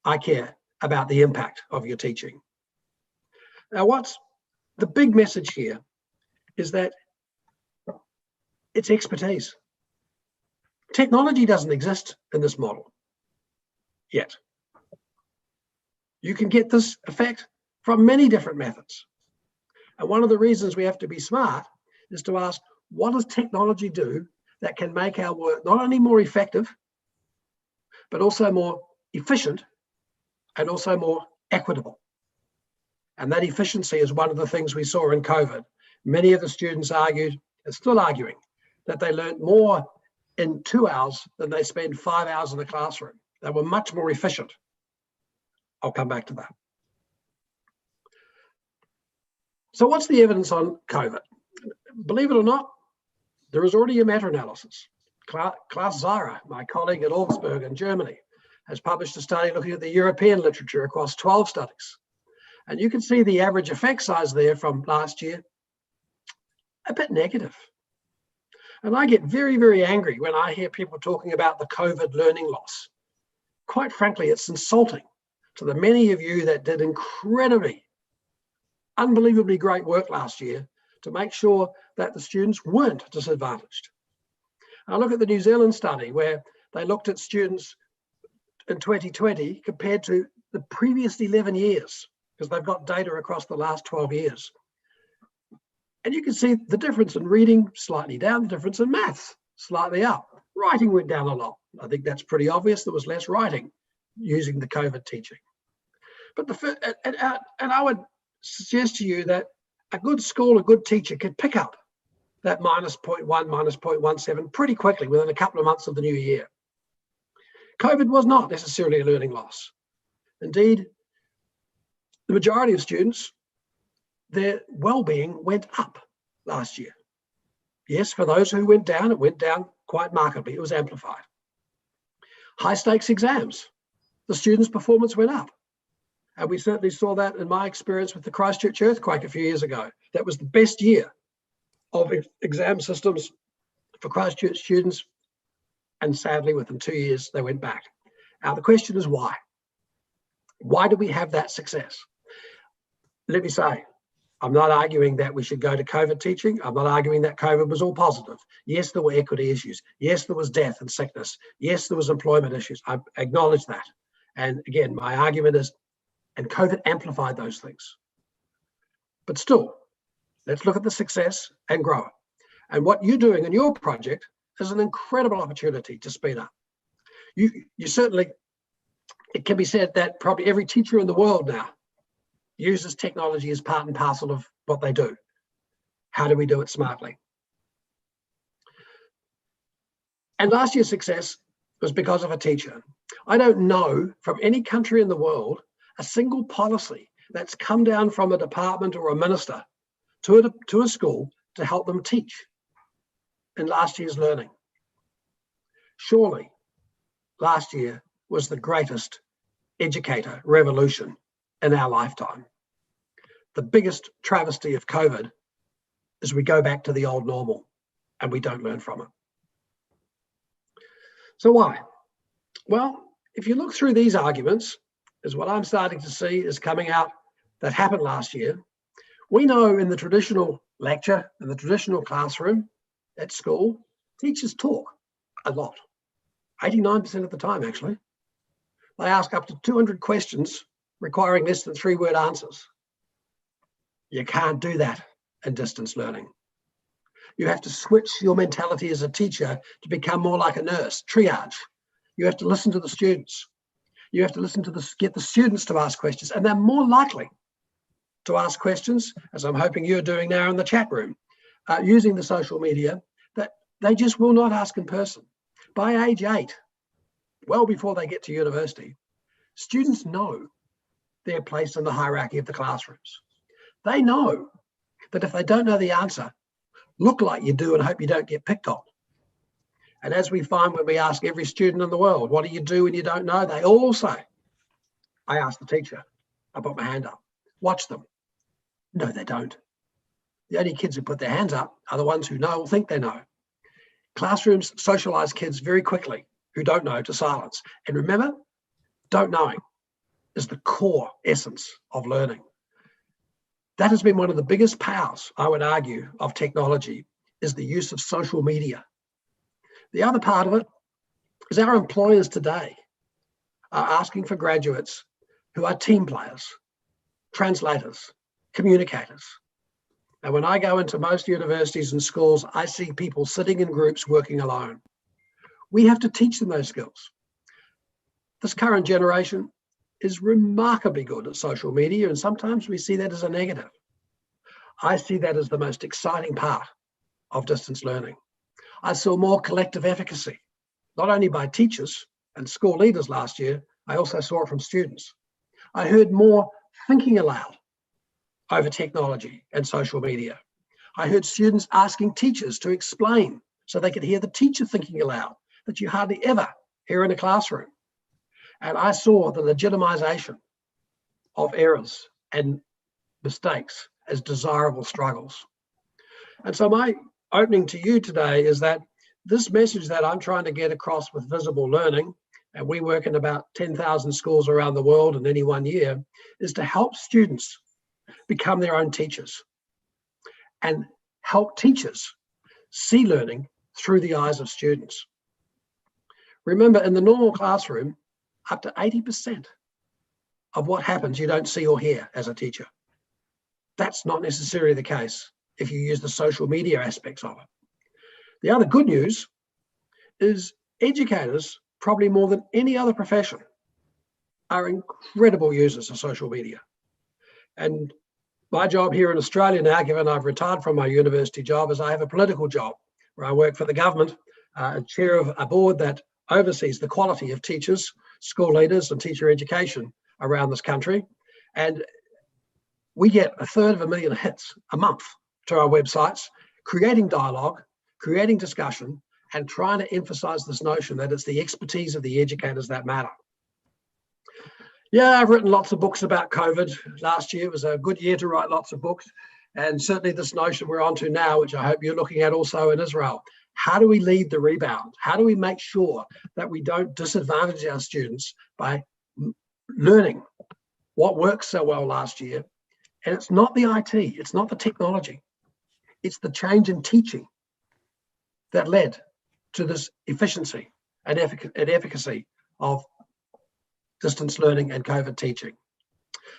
I care about the impact of your teaching. Now, what's the big message here is that it's expertise. Technology doesn't exist in this model yet. You can get this effect from many different methods. And one of the reasons we have to be smart is to ask, what does technology do that can make our work not only more effective, but also more efficient and also more equitable? And that efficiency is one of the things we saw in COVID. Many of the students argued, and still arguing, that they learned more in 2 hours than they spend 5 hours in the classroom. They were much more efficient. I'll come back to that. So what's the evidence on COVID? Believe it or not, there is already a meta-analysis. Klaus Zara, my colleague at Augsburg in Germany, has published a study looking at the European literature across 12 studies. And you can see the average effect size there from last year, a bit negative. And I get very, very angry when I hear people talking about the COVID learning loss. Quite frankly, it's insulting to the many of you that did incredibly, unbelievably great work last year to make sure that the students weren't disadvantaged. I look at the New Zealand study where they looked at students in 2020 compared to the previous 11 years, because they've got data across the last 12 years. And you can see the difference in reading slightly down, the difference in maths slightly up. Writing went down a lot. I think that's pretty obvious. There was less writing using the COVID teaching. But and I would suggest to you that a good school, a good teacher could pick up that -0.1, -0.17 pretty quickly within a couple of months of the new year. COVID was not necessarily a learning loss. Indeed, the majority of students, their well-being went up last year. Yes, for those who went down, it went down quite markedly. It was amplified. High stakes exams, the students' performance went up. And we certainly saw that in my experience with the Christchurch earthquake a few years ago. That was the best year of exam systems for Christchurch students. And sadly, within 2 years, they went back. Now, the question is why? Why do we have that success? Let me say, I'm not arguing that we should go to COVID teaching. I'm not arguing that COVID was all positive. Yes, there were equity issues. Yes, there was death and sickness. Yes, there was employment issues. I acknowledge that. And again, my argument is, and COVID amplified those things. But still, let's look at the success and grow it. And what you're doing in your project is an incredible opportunity to speed up. You certainly, it can be said that probably every teacher in the world now uses technology as part and parcel of what they do. How do we do it smartly? And last year's success was because of a teacher. I don't know from any country in the world a single policy that's come down from a department or a minister to a school to help them teach in last year's learning. Surely last year was the greatest educator revolution in our lifetime. The biggest travesty of COVID is we go back to the old normal and we don't learn from it. So why? Well, if you look through these arguments, is what I'm starting to see is coming out that happened last year. We know in the traditional lecture, in the traditional classroom at school, teachers talk a lot, 89% of the time actually. They ask up to 200 questions requiring less than 3-word answers. You can't do that in distance learning. You have to switch your mentality as a teacher to become more like a nurse, triage. You have to listen to the students. You have to listen to get the students to ask questions, and they're more likely to ask questions, as I'm hoping you're doing now in the chat room, using the social media, that they just will not ask in person. By age 8, well before they get to university, students know their place in the hierarchy of the classrooms. They know that if they don't know the answer, look like you do and hope you don't get picked on. And as we find when we ask every student in the world, what do you do when you don't know? They all say, I asked the teacher, I put my hand up. Watch them. No, they don't. The only kids who put their hands up are the ones who know or think they know. Classrooms socialize kids very quickly who don't know to silence. And remember, don't knowing is the core essence of learning. That has been one of the biggest powers, I would argue, of technology, is the use of social media. The other part of it is our employers today are asking for graduates who are team players, translators, communicators. And when I go into most universities and schools, I see people sitting in groups working alone. We have to teach them those skills. This current generation is remarkably good at social media, and sometimes we see that as a negative. I see that as the most exciting part of distance learning. I saw more collective efficacy, not only by teachers and school leaders last year, I also saw it from students. I heard more thinking aloud over technology and social media. I heard students asking teachers to explain so they could hear the teacher thinking aloud that you hardly ever hear in a classroom. And I saw the legitimization of errors and mistakes as desirable struggles. And so my opening to you today is that this message that I'm trying to get across with visible learning, and we work in about 10,000 schools around the world in any one year, is to help students become their own teachers and help teachers see learning through the eyes of students. Remember, in the normal classroom, up to 80% of what happens you don't see or hear as a teacher. That's not necessarily the case if you use the social media aspects of it. The other good news is educators, probably more than any other profession, are incredible users of social media. And my job here in Australia now, given I've retired from my university job, is I have a political job where I work for the government, chair of a board that oversees the quality of teachers, school leaders and teacher education around this country. And we get 1/3 hits a month to our websites, creating dialogue, creating discussion, and trying to emphasize this notion that it's the expertise of the educators that matter. Yeah, I've written lots of books about COVID. Last year was a good year to write lots of books. And certainly this notion we're onto now, which I hope you're looking at also in Israel. How do we lead the rebound? How do we make sure that we don't disadvantage our students by learning what worked so well last year? And it's not the IT, it's not the technology, it's the change in teaching that led to this efficiency and efficacy of distance learning and COVID teaching.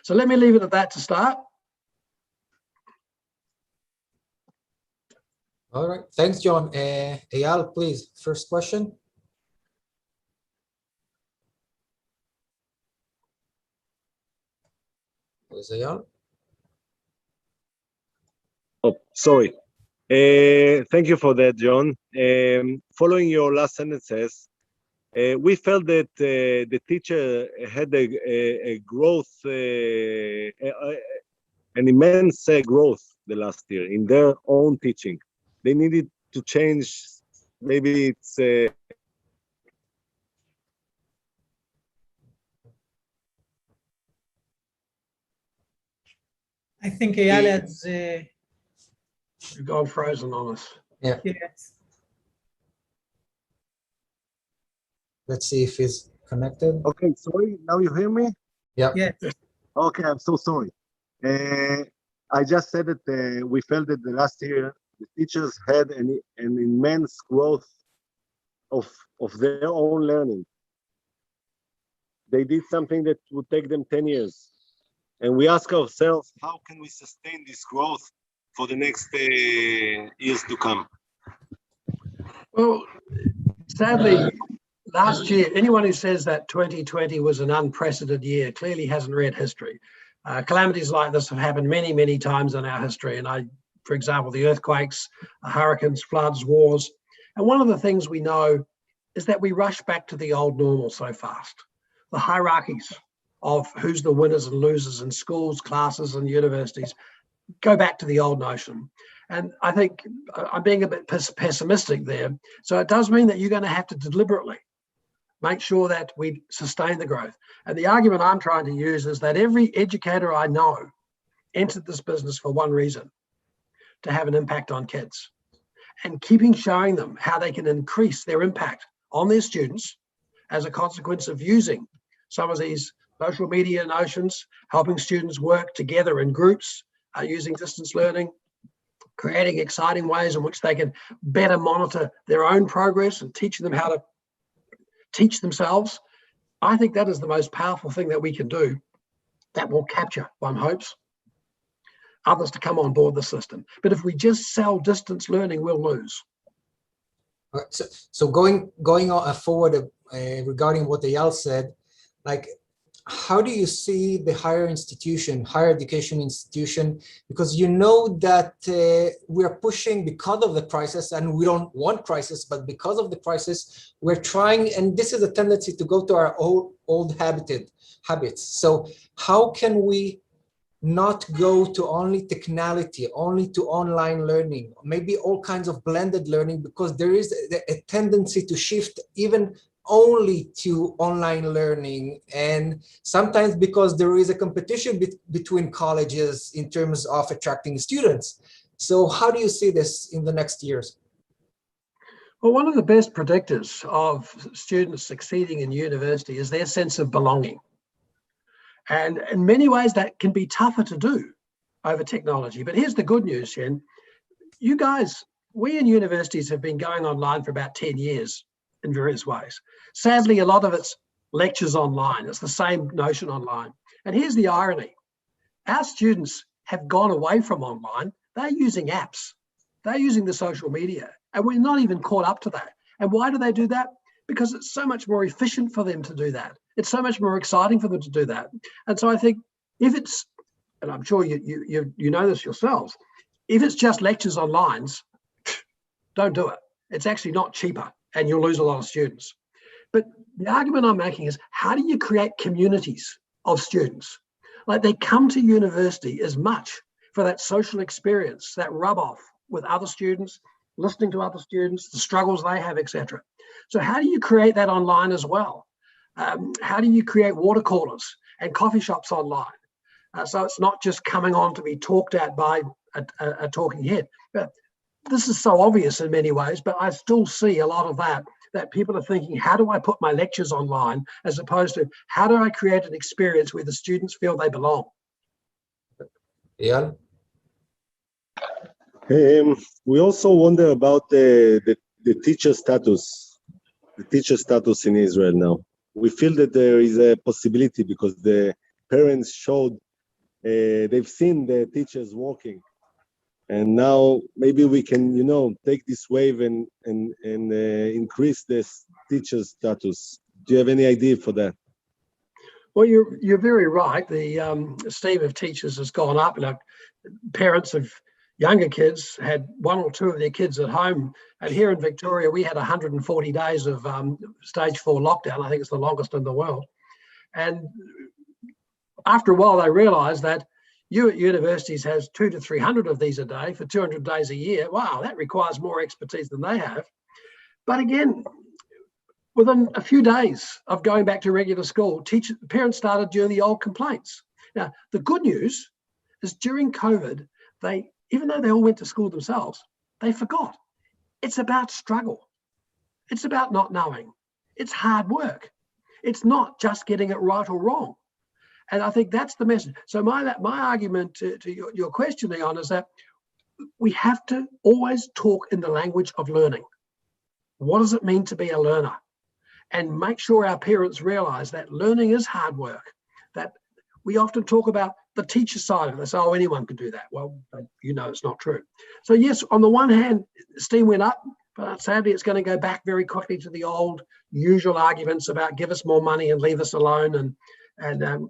So let me leave it at that to start. All right, thanks, John. Eyal, please, first question. Is Eyal? Oh, sorry. Thank you for that, John. Following your last sentences, we felt that the teacher had a growth, an immense growth the last year in their own teaching. They needed to change, maybe it's I think Eyal has... You've gone frozen on us. Yeah. Yes. Let's see if he's connected. Okay, sorry, now you hear me? Yeah. Yes. Okay, I'm so sorry. I just said that we felt that the last year, the teachers had an immense growth of their own learning. They did something that would take them 10 years. And we ask ourselves, how can we sustain this growth for the next years to come? Well, sadly, last year, anyone who says that 2020 was an unprecedented year clearly hasn't read history. Calamities like this have happened many, many times in our history. And for example, the earthquakes, hurricanes, floods, wars. And one of the things we know is that we rush back to the old normal so fast. The hierarchies of who's the winners and losers in schools, classes, and universities go back to the old notion. And I think I'm being a bit pessimistic there. So it does mean that you're going to have to deliberately make sure that we sustain the growth. And the argument I'm trying to use is that every educator I know entered this business for one reason: to have an impact on kids. And keeping showing them how they can increase their impact on their students as a consequence of using some of these social media notions, helping students work together in groups, using distance learning, creating exciting ways in which they can better monitor their own progress and teaching them how to teach themselves. I think that is the most powerful thing that we can do that will capture, one hopes, others to come on board the system. But if we just sell distance learning, we'll lose. All right, so going on forward regarding what Eyal said, like, how do you see the higher education institution? Because you know that we are pushing because of the crisis, and we don't want crisis, but because of the crisis, we're trying, and this is a tendency to go to our old habits. So how can we not go to only technology, only to online learning, maybe all kinds of blended learning, because there is a tendency to shift even only to online learning, and sometimes because there is a competition between colleges in terms of attracting students. So how do you see this in the next years? Well, one of the best predictors of students succeeding in university is their sense of belonging. And in many ways that can be tougher to do over technology. But here's the good news, Shen. You guys, we in universities have been going online for about 10 years in various ways. Sadly, a lot of it's lectures online. It's the same notion online. And here's the irony. Our students have gone away from online. They're using apps. They're using the social media. And we're not even caught up to that. And why do they do that? Because it's so much more efficient for them to do that. It's so much more exciting for them to do that. And so I think if it's, and I'm sure you know this yourselves, if it's just lectures online, don't do it. It's actually not cheaper, and you'll lose a lot of students. But the argument I'm making is, how do you create communities of students? Like they come to university as much for that social experience, that rub off with other students, listening to other students, the struggles they have, etc. So how do you create that online as well? How do you create water coolers and coffee shops online? So it's not just coming on to be talked at by a talking head. But this is so obvious in many ways, but I still see a lot of that people are thinking, how do I put my lectures online, as opposed to how do I create an experience where the students feel they belong? Eyal? We also wonder about the teacher status, in Israel now. We feel that there is a possibility because the parents showed they've seen the teachers working, and now maybe we can, take this wave and increase this teacher status. Do you have any idea for that? Well, you're very right. The esteem of teachers has gone up. Like parents of younger kids had one or two of their kids at home, and here in Victoria we had 140 days of stage 4 lockdown. I think it's the longest in the world. And after a while, they realised that you at universities has 200 to 300 of these a day for 200 days a year. Wow, that requires more expertise than they have. But again, within a few days of going back to regular school, parents started doing the old complaints. Now, the good news is during COVID, even though they all went to school themselves, they forgot. It's about struggle. It's about not knowing. It's hard work. It's not just getting it right or wrong. And I think that's the message. So my argument to your question, Leon, is that we have to always talk in the language of learning. What does it mean to be a learner? And make sure our parents realise that learning is hard work, that we often talk about the teacher side of it. They say, oh, anyone can do that. Well, it's not true. So yes, on the one hand, steam went up, but sadly it's going to go back very quickly to the old usual arguments about give us more money and leave us alone, and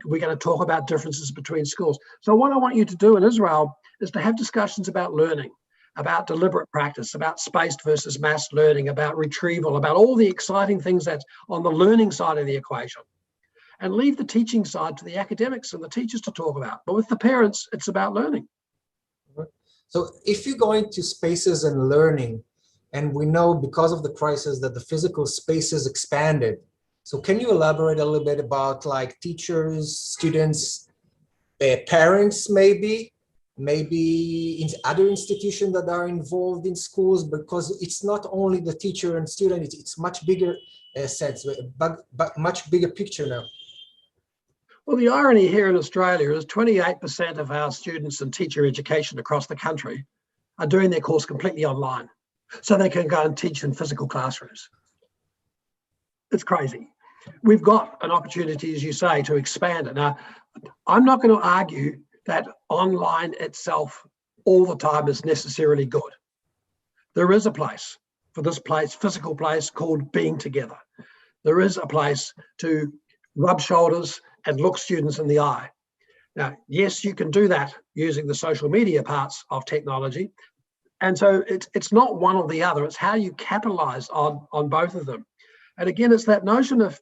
we're going to talk about differences between schools. So what I want you to do in Israel is to have discussions about learning, about deliberate practice, about spaced versus mass learning, about retrieval, about all the exciting things that's on the learning side of the equation. And leave the teaching side to the academics and the teachers to talk about. But with the parents, it's about learning. So if you go into spaces and learning, and we know because of the crisis that the physical spaces expanded, so can you elaborate a little bit about like teachers, students, parents maybe in other institutions that are involved in schools, because it's not only the teacher and student, it's much bigger sense, but much bigger picture now. Well, the irony here in Australia is 28% of our students in teacher education across the country are doing their course completely online, so they can go and teach in physical classrooms. It's crazy. We've got an opportunity, as you say, to expand it. Now, I'm not going to argue that online itself all the time is necessarily good. There is a place for this physical place called being together. There is a place to rub shoulders and look students in the eye. Now, yes, you can do that using the social media parts of technology. And so it's not one or the other, it's how you capitalize on both of them. And again, it's that notion of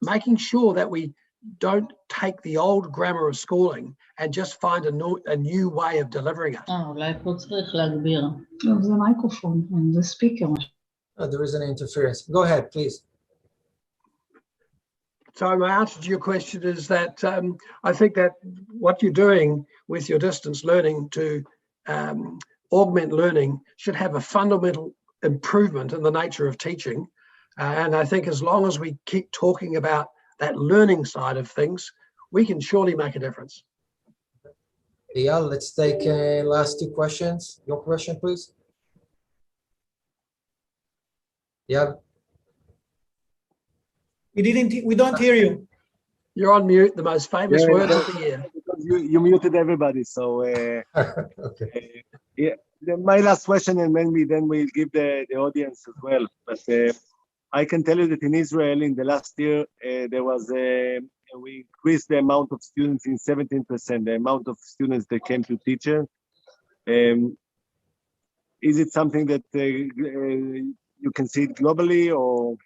making sure that we don't take the old grammar of schooling and just find a new way of delivering it. There is an interference. Go ahead, please. So my answer to your question is that I think that what you're doing with your distance learning to augment learning should have a fundamental improvement in the nature of teaching. And I think as long as we keep talking about that learning side of things, we can surely make a difference. Eyal, let's take last two questions. Your question, please. Yeah. We don't hear you. You're on mute, the most famous word of the year. You muted everybody, so okay. My last question, and maybe then we'll give the audience as well. But I can tell you that in Israel, in the last year, we increased the amount of students in 17%, the amount of students that came to teacher. Is it something that you can see it globally, or?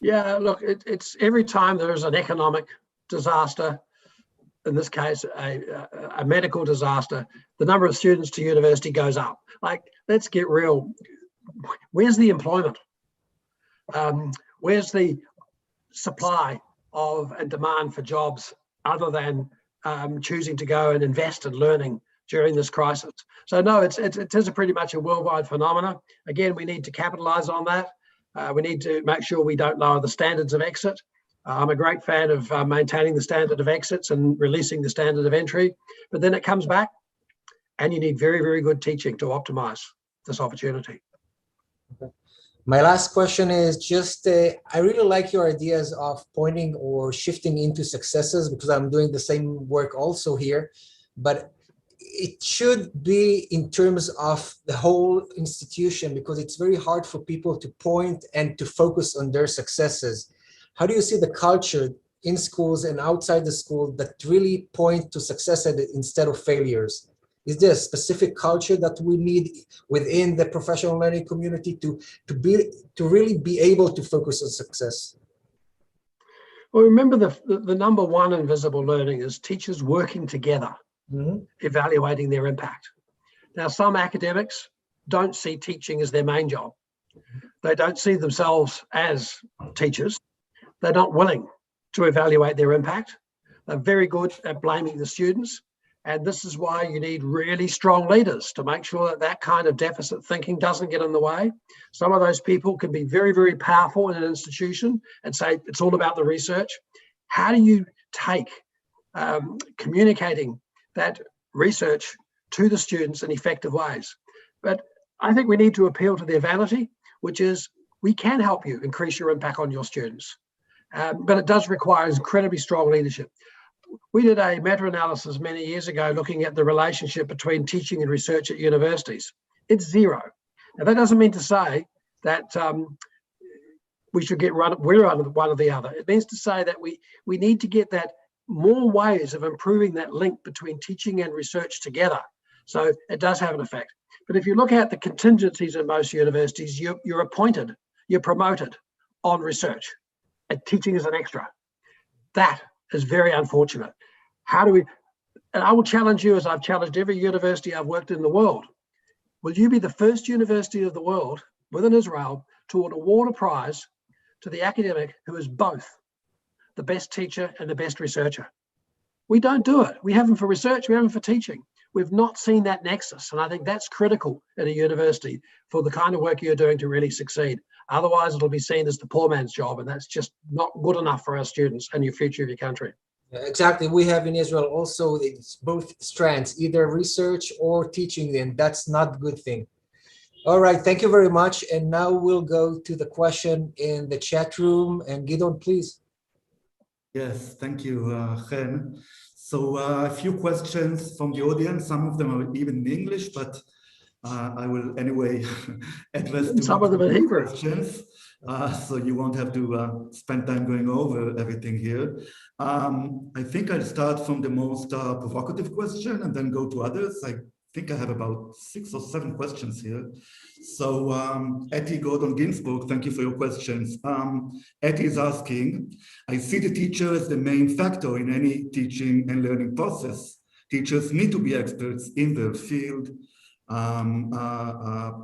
Yeah, look, it's every time there's an economic disaster, in this case, a medical disaster, the number of students to university goes up. Like, let's get real. Where's the employment? Where's the supply of and demand for jobs other than choosing to go and invest in learning during this crisis? So no, it is pretty much a worldwide phenomenon. Again, we need to capitalize on that. We need to make sure we don't lower the standards of exit. I'm a great fan of maintaining the standard of exits and releasing the standard of entry, but then it comes back and you need very, very good teaching to optimize this opportunity. Okay. My last question is just, I really like your ideas of pointing or shifting into successes, because I'm doing the same work also here, but it should be in terms of the whole institution, because it's very hard for people to point and to focus on their successes. How do you see the culture in schools and outside the school that really point to success instead of failures? Is there a specific culture that we need within the professional learning community to really be able to focus on success? Well, remember the number one in visible learning is teachers working together, evaluating their impact. Now, some academics don't see teaching as their main job. They don't see themselves as teachers. They're not willing to evaluate their impact. They're very good at blaming the students. And this is why you need really strong leaders to make sure that that kind of deficit thinking doesn't get in the way. Some of those people can be very, very powerful in an institution and say, it's all about the research. How do you take communicating that research to the students in effective ways? But I think we need to appeal to their vanity, which is, we can help you increase your impact on your students. But it does require incredibly strong leadership. We did a meta-analysis many years ago looking at the relationship between teaching and research at universities. It's zero. Now, that doesn't mean to say that we should get one or the other. It means to say that we need to get that more ways of improving that link between teaching and research together. So it does have an effect. But if you look at the contingencies in most universities, you're appointed, you're promoted on research, and teaching is an extra. That is very unfortunate. How do we, and I will challenge you, as I've challenged every university I've worked in the world, will you be the first university of the world within Israel to award a prize to the academic who is both the best teacher and the best researcher? We don't do it. We have them for research, we have them for teaching. We've not seen that nexus, and I think that's critical at a university for the kind of work you're doing to really succeed. Otherwise, it'll be seen as the poor man's job, and that's just not good enough for our students and your future of your country. Exactly. We have in Israel also, it's both strands, either research or teaching, and that's not a good thing. All right, thank you very much. And now we'll go to the question in the chat room. And Gidon, please. Yes, thank you, Chen. So a few questions from the audience. Some of them are even in English, but I will anyway address some of them in Hebrew questions, so you won't have to spend time going over everything here. I think I'll start from the most provocative question and then go to others. I think I have about 6 or 7 questions here. So Etty Gordon Ginsburg, thank you for your questions. Etty is asking, I see the teacher as the main factor in any teaching and learning process. Teachers need to be experts in their field,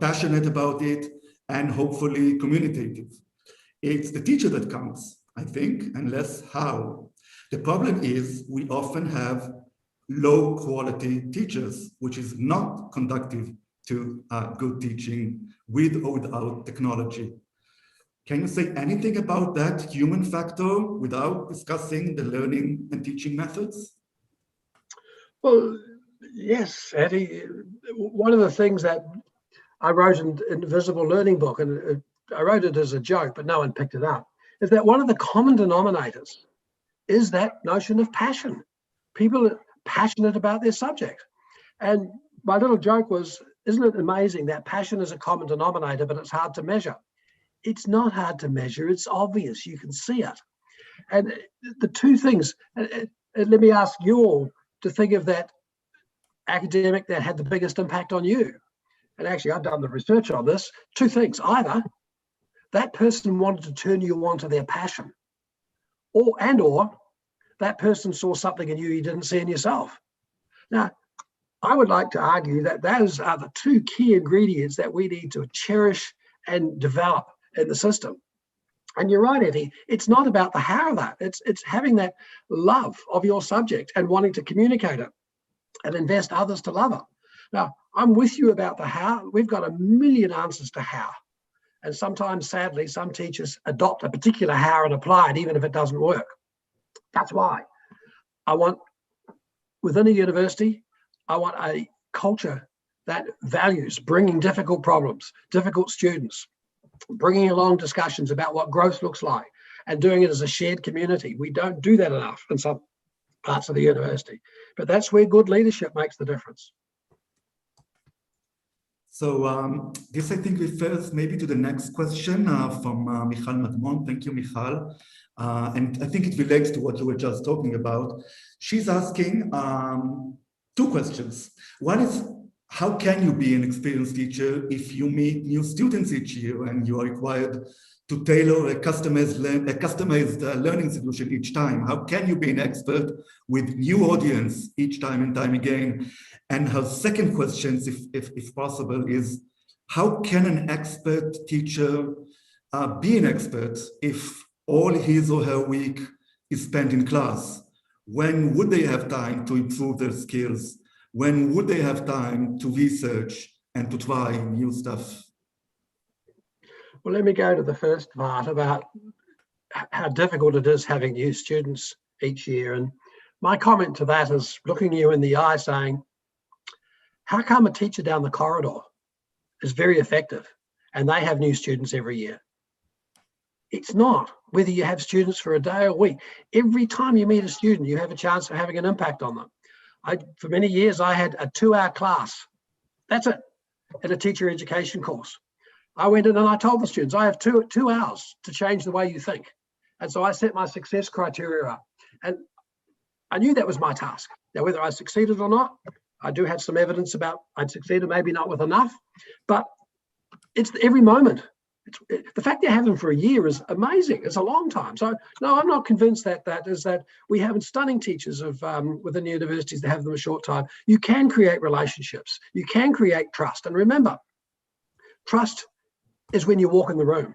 passionate about it, and hopefully communicative. It's the teacher that counts, I think, and less how. The problem is we often have low quality teachers, which is not conducive to good teaching with or without technology. Can you say anything about that human factor without discussing the learning and teaching methods? Well, yes, Eddie. One of the things that I wrote in the Visible Learning book, and I wrote it as a joke, but no one picked it up, is that one of the common denominators is that notion of passion. People are passionate about their subject. And my little joke was, isn't it amazing that passion is a common denominator, but it's hard to measure? It's not hard to measure, it's obvious, you can see it. And the two things, let me ask you all to think of that academic that had the biggest impact on you. And actually, I've done the research on this. 2 things, either that person wanted to turn you on to their passion, or that person saw something in you didn't see in yourself. Now, I would like to argue that those are the two key ingredients that we need to cherish and develop in the system. And you're right, Eddie, it's not about the how of that. It's having that love of your subject and wanting to communicate it and invest others to love it. Now, I'm with you about the how. We've got a million answers to how. And sometimes, sadly, some teachers adopt a particular how and apply it, even if it doesn't work. That's why I want, within a university, I want a culture that values bringing difficult problems, difficult students, bringing along discussions about what growth looks like and doing it as a shared community. We don't do that enough in some parts of the university, but that's where good leadership makes the difference. So this, I think, refers maybe to the next question from Michal Madmon. Thank you, Michal. And I think it relates to what you were just talking about. She's asking two questions. One is, how can you be an experienced teacher if you meet new students each year and you are required to tailor a customized learning solution each time? How can you be an expert with new audience each time and time again? And her second question, if possible, is how can an expert teacher be an expert if all his or her week is spent in class? When would they have time to improve their skills? When would they have time to research and to try new stuff? Well, let me go to the first part about how difficult it is having new students each year. And my comment to that is looking you in the eye saying, how come a teacher down the corridor is very effective and they have new students every year? It's not whether you have students for a day or a week. Every time you meet a student, you have a chance of having an impact on them. For many years, I had a 2-hour class. That's it, at a teacher education course. I went in and I told the students, I have two hours to change the way you think. And so I set my success criteria up. And I knew that was my task. Now, whether I succeeded or not, I do have some evidence about I'd succeeded, maybe not with enough, but it's every moment. The fact you have them for a year is amazing. It's a long time. So no, I'm not convinced that we have stunning teachers within the universities that have them a short time. You can create relationships. You can create trust. And remember, trust is when you walk in the room.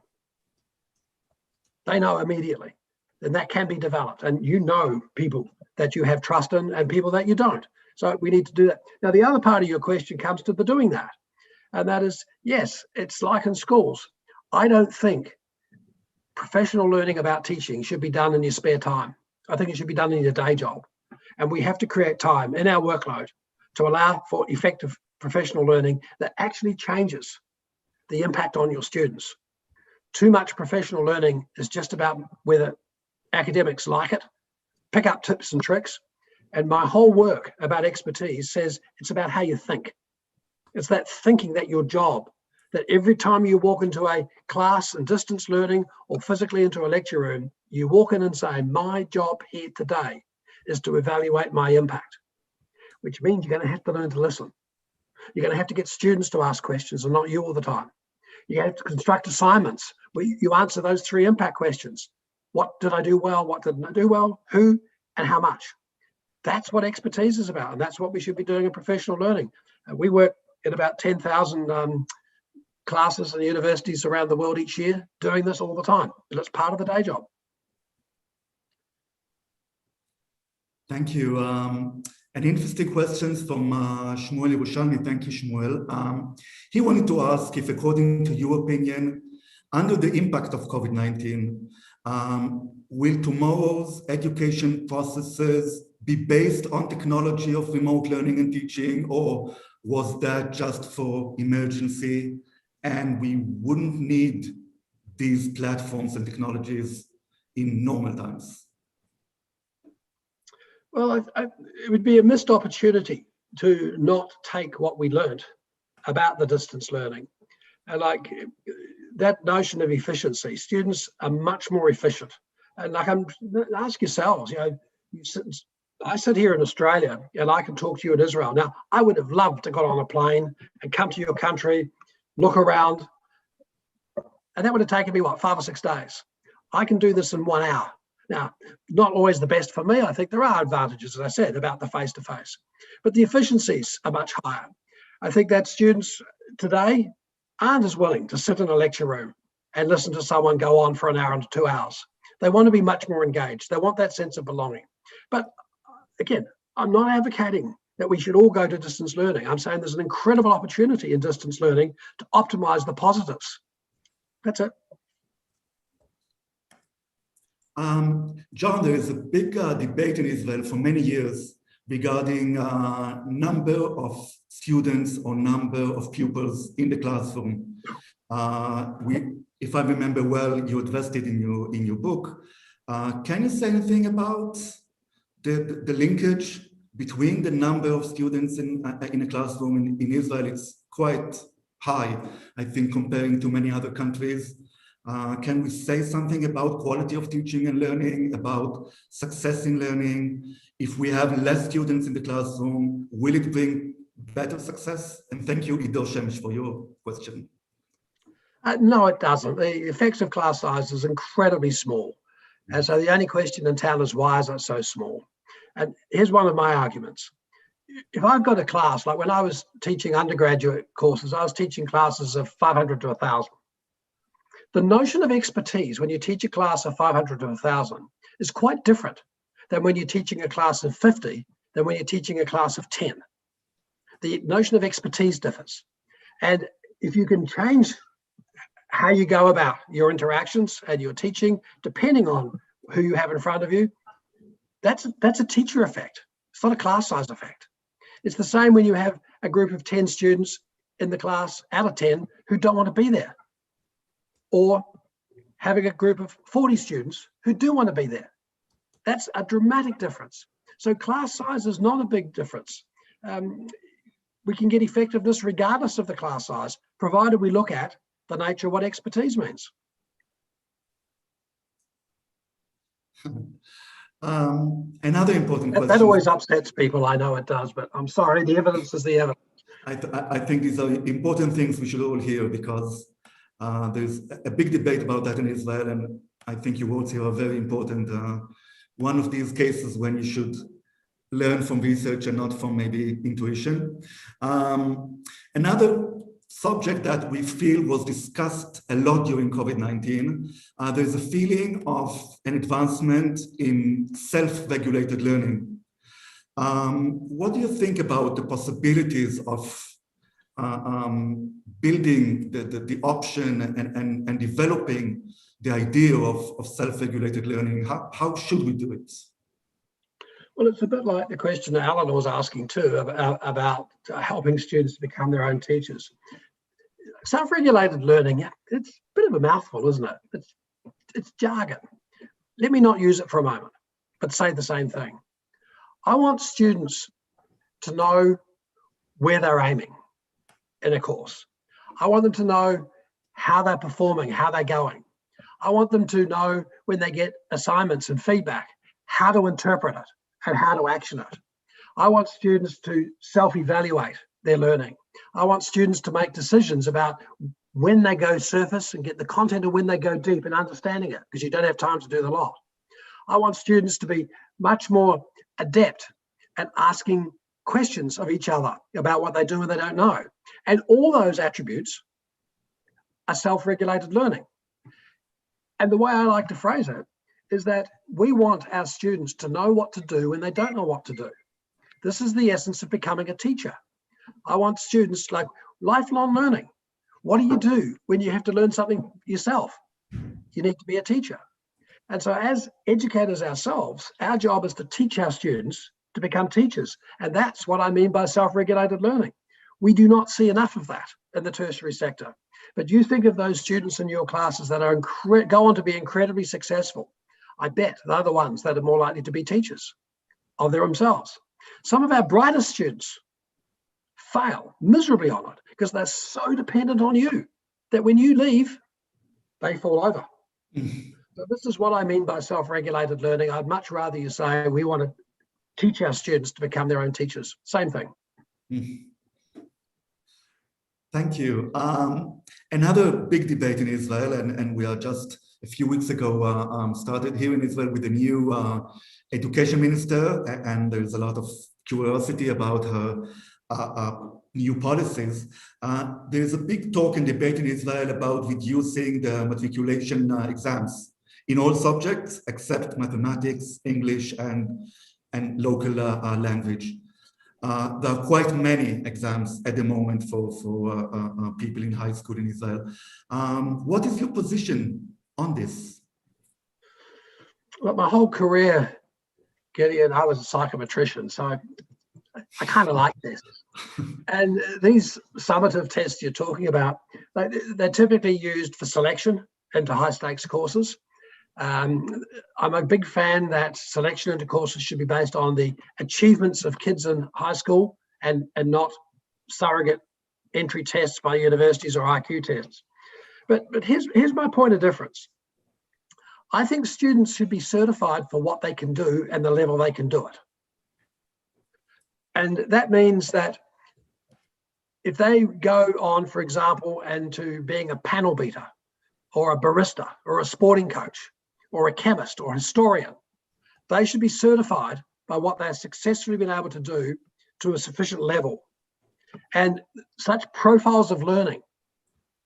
They know immediately, and that can be developed. And you know people that you have trust in and people that you don't. So we need to do that. Now, the other part of your question comes to the doing that. And that is, yes, it's like in schools. I don't think professional learning about teaching should be done in your spare time. I think it should be done in your day job. And we have to create time in our workload to allow for effective professional learning that actually changes the impact on your students. Too much professional learning is just about whether academics like it, pick up tips and tricks. And my whole work about expertise says it's about how you think. It's that thinking that your job, that every time you walk into a class and distance learning or physically into a lecture room, you walk in and say, my job here today is to evaluate my impact, which means you're going to have to learn to listen. You're going to have to get students to ask questions and not you all the time. You have to construct assignments where you answer those 3 impact questions. What did I do well? What didn't I do well? Who and how much? That's what expertise is about. And that's what we should be doing in professional learning. We work at about 10,000 classes and universities around the world each year doing this all the time. And it's part of the day job. Thank you. An interesting question from Shmuel Yerushalmi. Thank you, Shmuel. He wanted to ask if, according to your opinion, under the impact of COVID-19, will tomorrow's education processes be based on technology of remote learning and teaching, or was that just for emergency and we wouldn't need these platforms and technologies in normal times? Well, it would be a missed opportunity to not take what we learned about the distance learning. And like that notion of efficiency, students are much more efficient. And like, ask yourselves, you know, I sit here in Australia and I can talk to you in Israel. Now, I would have loved to get on a plane and come to your country, look around, and that would have taken me, what, 5 or 6 days. I can do this in 1 hour. Now, not always the best for me. I think there are advantages, as I said, about the face-to-face, but the efficiencies are much higher. I think that students today aren't as willing to sit in a lecture room and listen to someone go on for an hour to 2 hours. They want to be much more engaged. They want that sense of belonging. But again, I'm not advocating that we should all go to distance learning. I'm saying there's an incredible opportunity in distance learning to optimize the positives. That's it. John, there is a big debate in Israel for many years regarding number of students or number of pupils in the classroom. If I remember well, you addressed it in your book. Can you say anything about the linkage between the number of students in a classroom in Israel? It's quite high, I think, comparing to many other countries. Can we say something about quality of teaching and learning, about success in learning? If we have less students in the classroom, will it bring better success? And thank you, Ido Shemesh, for your question. No, it doesn't. The effects of class size is incredibly small. And so the only question in town is, why is it so small? And here's one of my arguments. If I've got a class, like when I was teaching undergraduate courses, I was teaching classes of 500 to 1,000. The notion of expertise when you teach a class of 500 to 1,000 is quite different than when you're teaching a class of 50 than when you're teaching a class of 10. The notion of expertise differs. And if you can change how you go about your interactions and your teaching, depending on who you have in front of you, that's a teacher effect. It's not a class size effect. It's the same when you have a group of 10 students in the class out of 10 who don't want to be there, or having a group of 40 students who do want to be there. That's a dramatic difference. So class size is not a big difference. We can get effectiveness regardless of the class size, provided we look at the nature of what expertise means. Another important question. That always upsets people, I know it does, but I'm sorry, the evidence is the evidence. I think these are important things we should all hear, because there's a big debate about that in Israel, and I think your words here are very important. One of these cases when you should learn from research and not from maybe intuition. Another subject that we feel was discussed a lot during COVID-19, there's a feeling of an advancement in self-regulated learning. What do you think about the possibilities of building the option and developing the idea of self-regulated learning? How should we do it? Well, it's a bit like the question Alan was asking too about helping students to become their own teachers. Self-regulated learning, it's a bit of a mouthful, isn't it? It's jargon. Let me not use it for a moment, but say the same thing. I want students to know where they're aiming in a course. I want them to know how they're performing, how they're going. I want them to know when they get assignments and feedback, how to interpret it and how to action it. I want students to self-evaluate their learning. I want students to make decisions about when they go surface and get the content and when they go deep in understanding it, because you don't have time to do the lot. I want students to be much more adept at asking questions of each other about what they do and they don't know. And all those attributes are self-regulated learning. And the way I like to phrase it is that we want our students to know what to do when they don't know what to do. This is the essence of becoming a teacher. I want students, like lifelong learning. What do you do when you have to learn something yourself? You need to be a teacher. And so as educators ourselves, our job is to teach our students to become teachers. And that's what I mean by self-regulated learning. We do not see enough of that in the tertiary sector. But you think of those students in your classes that are go on to be incredibly successful. I bet they're the ones that are more likely to be teachers of their themselves. Some of our brightest students fail miserably on it because they're so dependent on you that when you leave, they fall over. So this is what I mean by self-regulated learning. I'd much rather you say we want to teach our students to become their own teachers. Same thing. Thank you. Another big debate in Israel, and we are just a few weeks ago started here in Israel with a new education minister, and there's a lot of curiosity about her new policies. There's a big talk and debate in Israel about reducing the matriculation exams in all subjects except mathematics, English, and local language. There are quite many exams at the moment for people in high school in Israel. What is your position on this? Well, my whole career, Gideon, I was a psychometrician, so I kind of like this. And these summative tests you're talking about, they're typically used for selection into high stakes courses. I'm a big fan that selection into courses should be based on the achievements of kids in high school and not surrogate entry tests by universities or IQ tests. But here's my point of difference. I think students should be certified for what they can do and the level they can do it. And that means that if they go on, for example, into being a panel beater or a barista or a sporting coach or a chemist or a historian, they should be certified by what they've successfully been able to do to a sufficient level. And such profiles of learning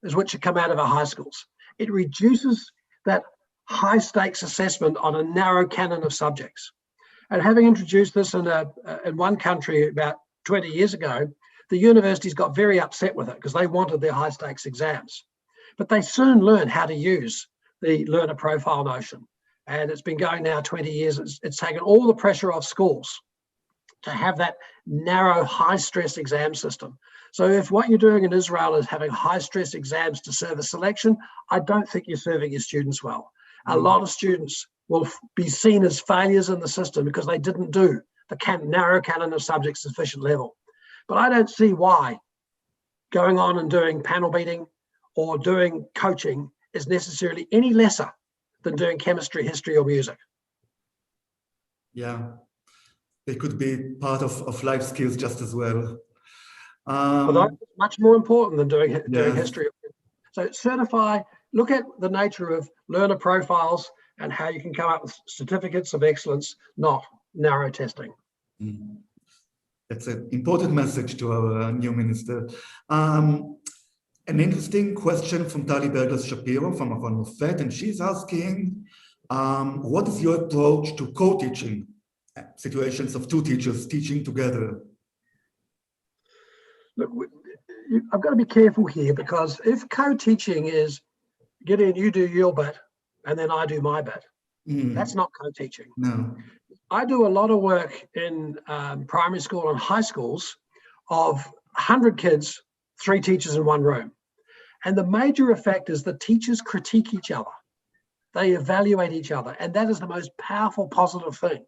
is which have come out of our high schools. It reduces that high stakes assessment on a narrow canon of subjects. And having introduced this in one country about 20 years ago, the universities got very upset with it because they wanted their high stakes exams. But they soon learned how to use the learner profile notion. And it's been going now 20 years. It's taken all the pressure off schools to have that narrow, high-stress exam system. So if what you're doing in Israel is having high-stress exams to serve a selection, I don't think you're serving your students well. A lot of students will be seen as failures in the system because they didn't do the narrow canon of subjects sufficient level. But I don't see why going on and doing panel beating or doing coaching is necessarily any lesser than doing chemistry, history, or music. Yeah, they could be part of life skills just as well. Although it's much more important than doing history. So certify, look at the nature of learner profiles and how you can come up with certificates of excellence, not narrow testing. That's an important message to our new minister. An interesting question from Tali Bergers-Shapiro from Mofet, and she's asking, what is your approach to co-teaching situations of two teachers teaching together? Look, I've got to be careful here because if co-teaching is, Gideon, you do your bit and then I do my bit, that's not co-teaching. No. I do a lot of work in primary school and high schools of 100 kids, 3 teachers in one room. And the major effect is the teachers critique each other. They evaluate each other. And that is the most powerful, positive thing.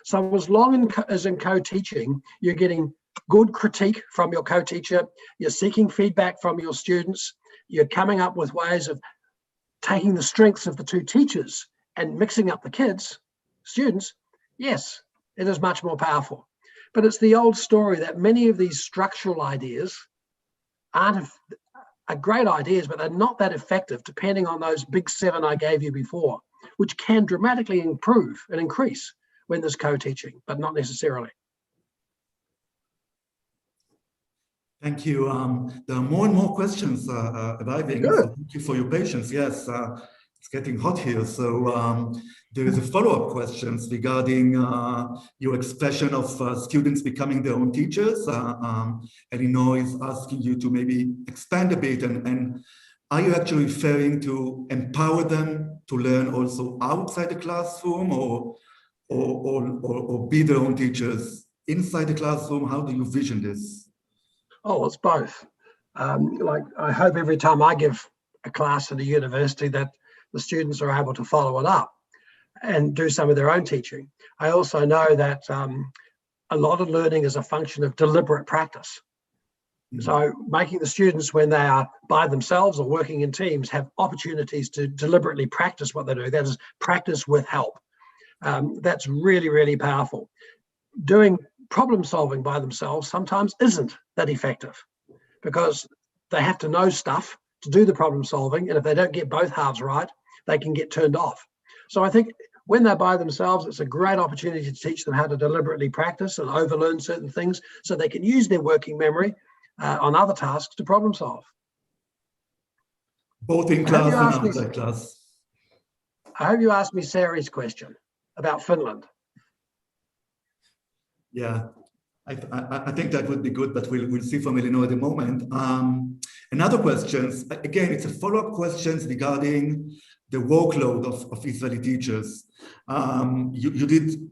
So as long as in co-teaching, you're getting good critique from your co-teacher, you're seeking feedback from your students, you're coming up with ways of taking the strengths of the two teachers and mixing up the students, yes, it is much more powerful. But it's the old story that many of these structural ideas are great ideas, but they're not that effective depending on those big 7 I gave you before, which can dramatically improve and increase when there's co-teaching, but not necessarily. Thank you. There are more and more questions arriving. So thank you for your patience. Yes, it's getting hot here. So there is a follow-up questions regarding your expression of students becoming their own teachers. Elinor is asking you to maybe expand a bit, and are you actually referring to empower them to learn also outside the classroom, or be their own teachers inside the classroom? How do you vision this? Oh, it's both. Like I hope every time I give a class at a university that the students are able to follow it up and do some of their own teaching. I also know that a lot of learning is a function of deliberate practice. So making the students, when they are by themselves or working in teams, have opportunities to deliberately practice what they do. That is practice with help. That's really, really powerful. Doing problem solving by themselves sometimes isn't that effective because they have to know stuff to do the problem solving. And if they don't get both halves right, they can get turned off. So I think when they're by themselves, it's a great opportunity to teach them how to deliberately practice and overlearn certain things so they can use their working memory on other tasks to problem solve. Both in class and outside class. I hope you asked me Sari's question about Finland. Yeah, I think that would be good, but we'll see from Illinois at the moment. Another question, again, it's a follow-up question regarding the workload of Israeli teachers. You did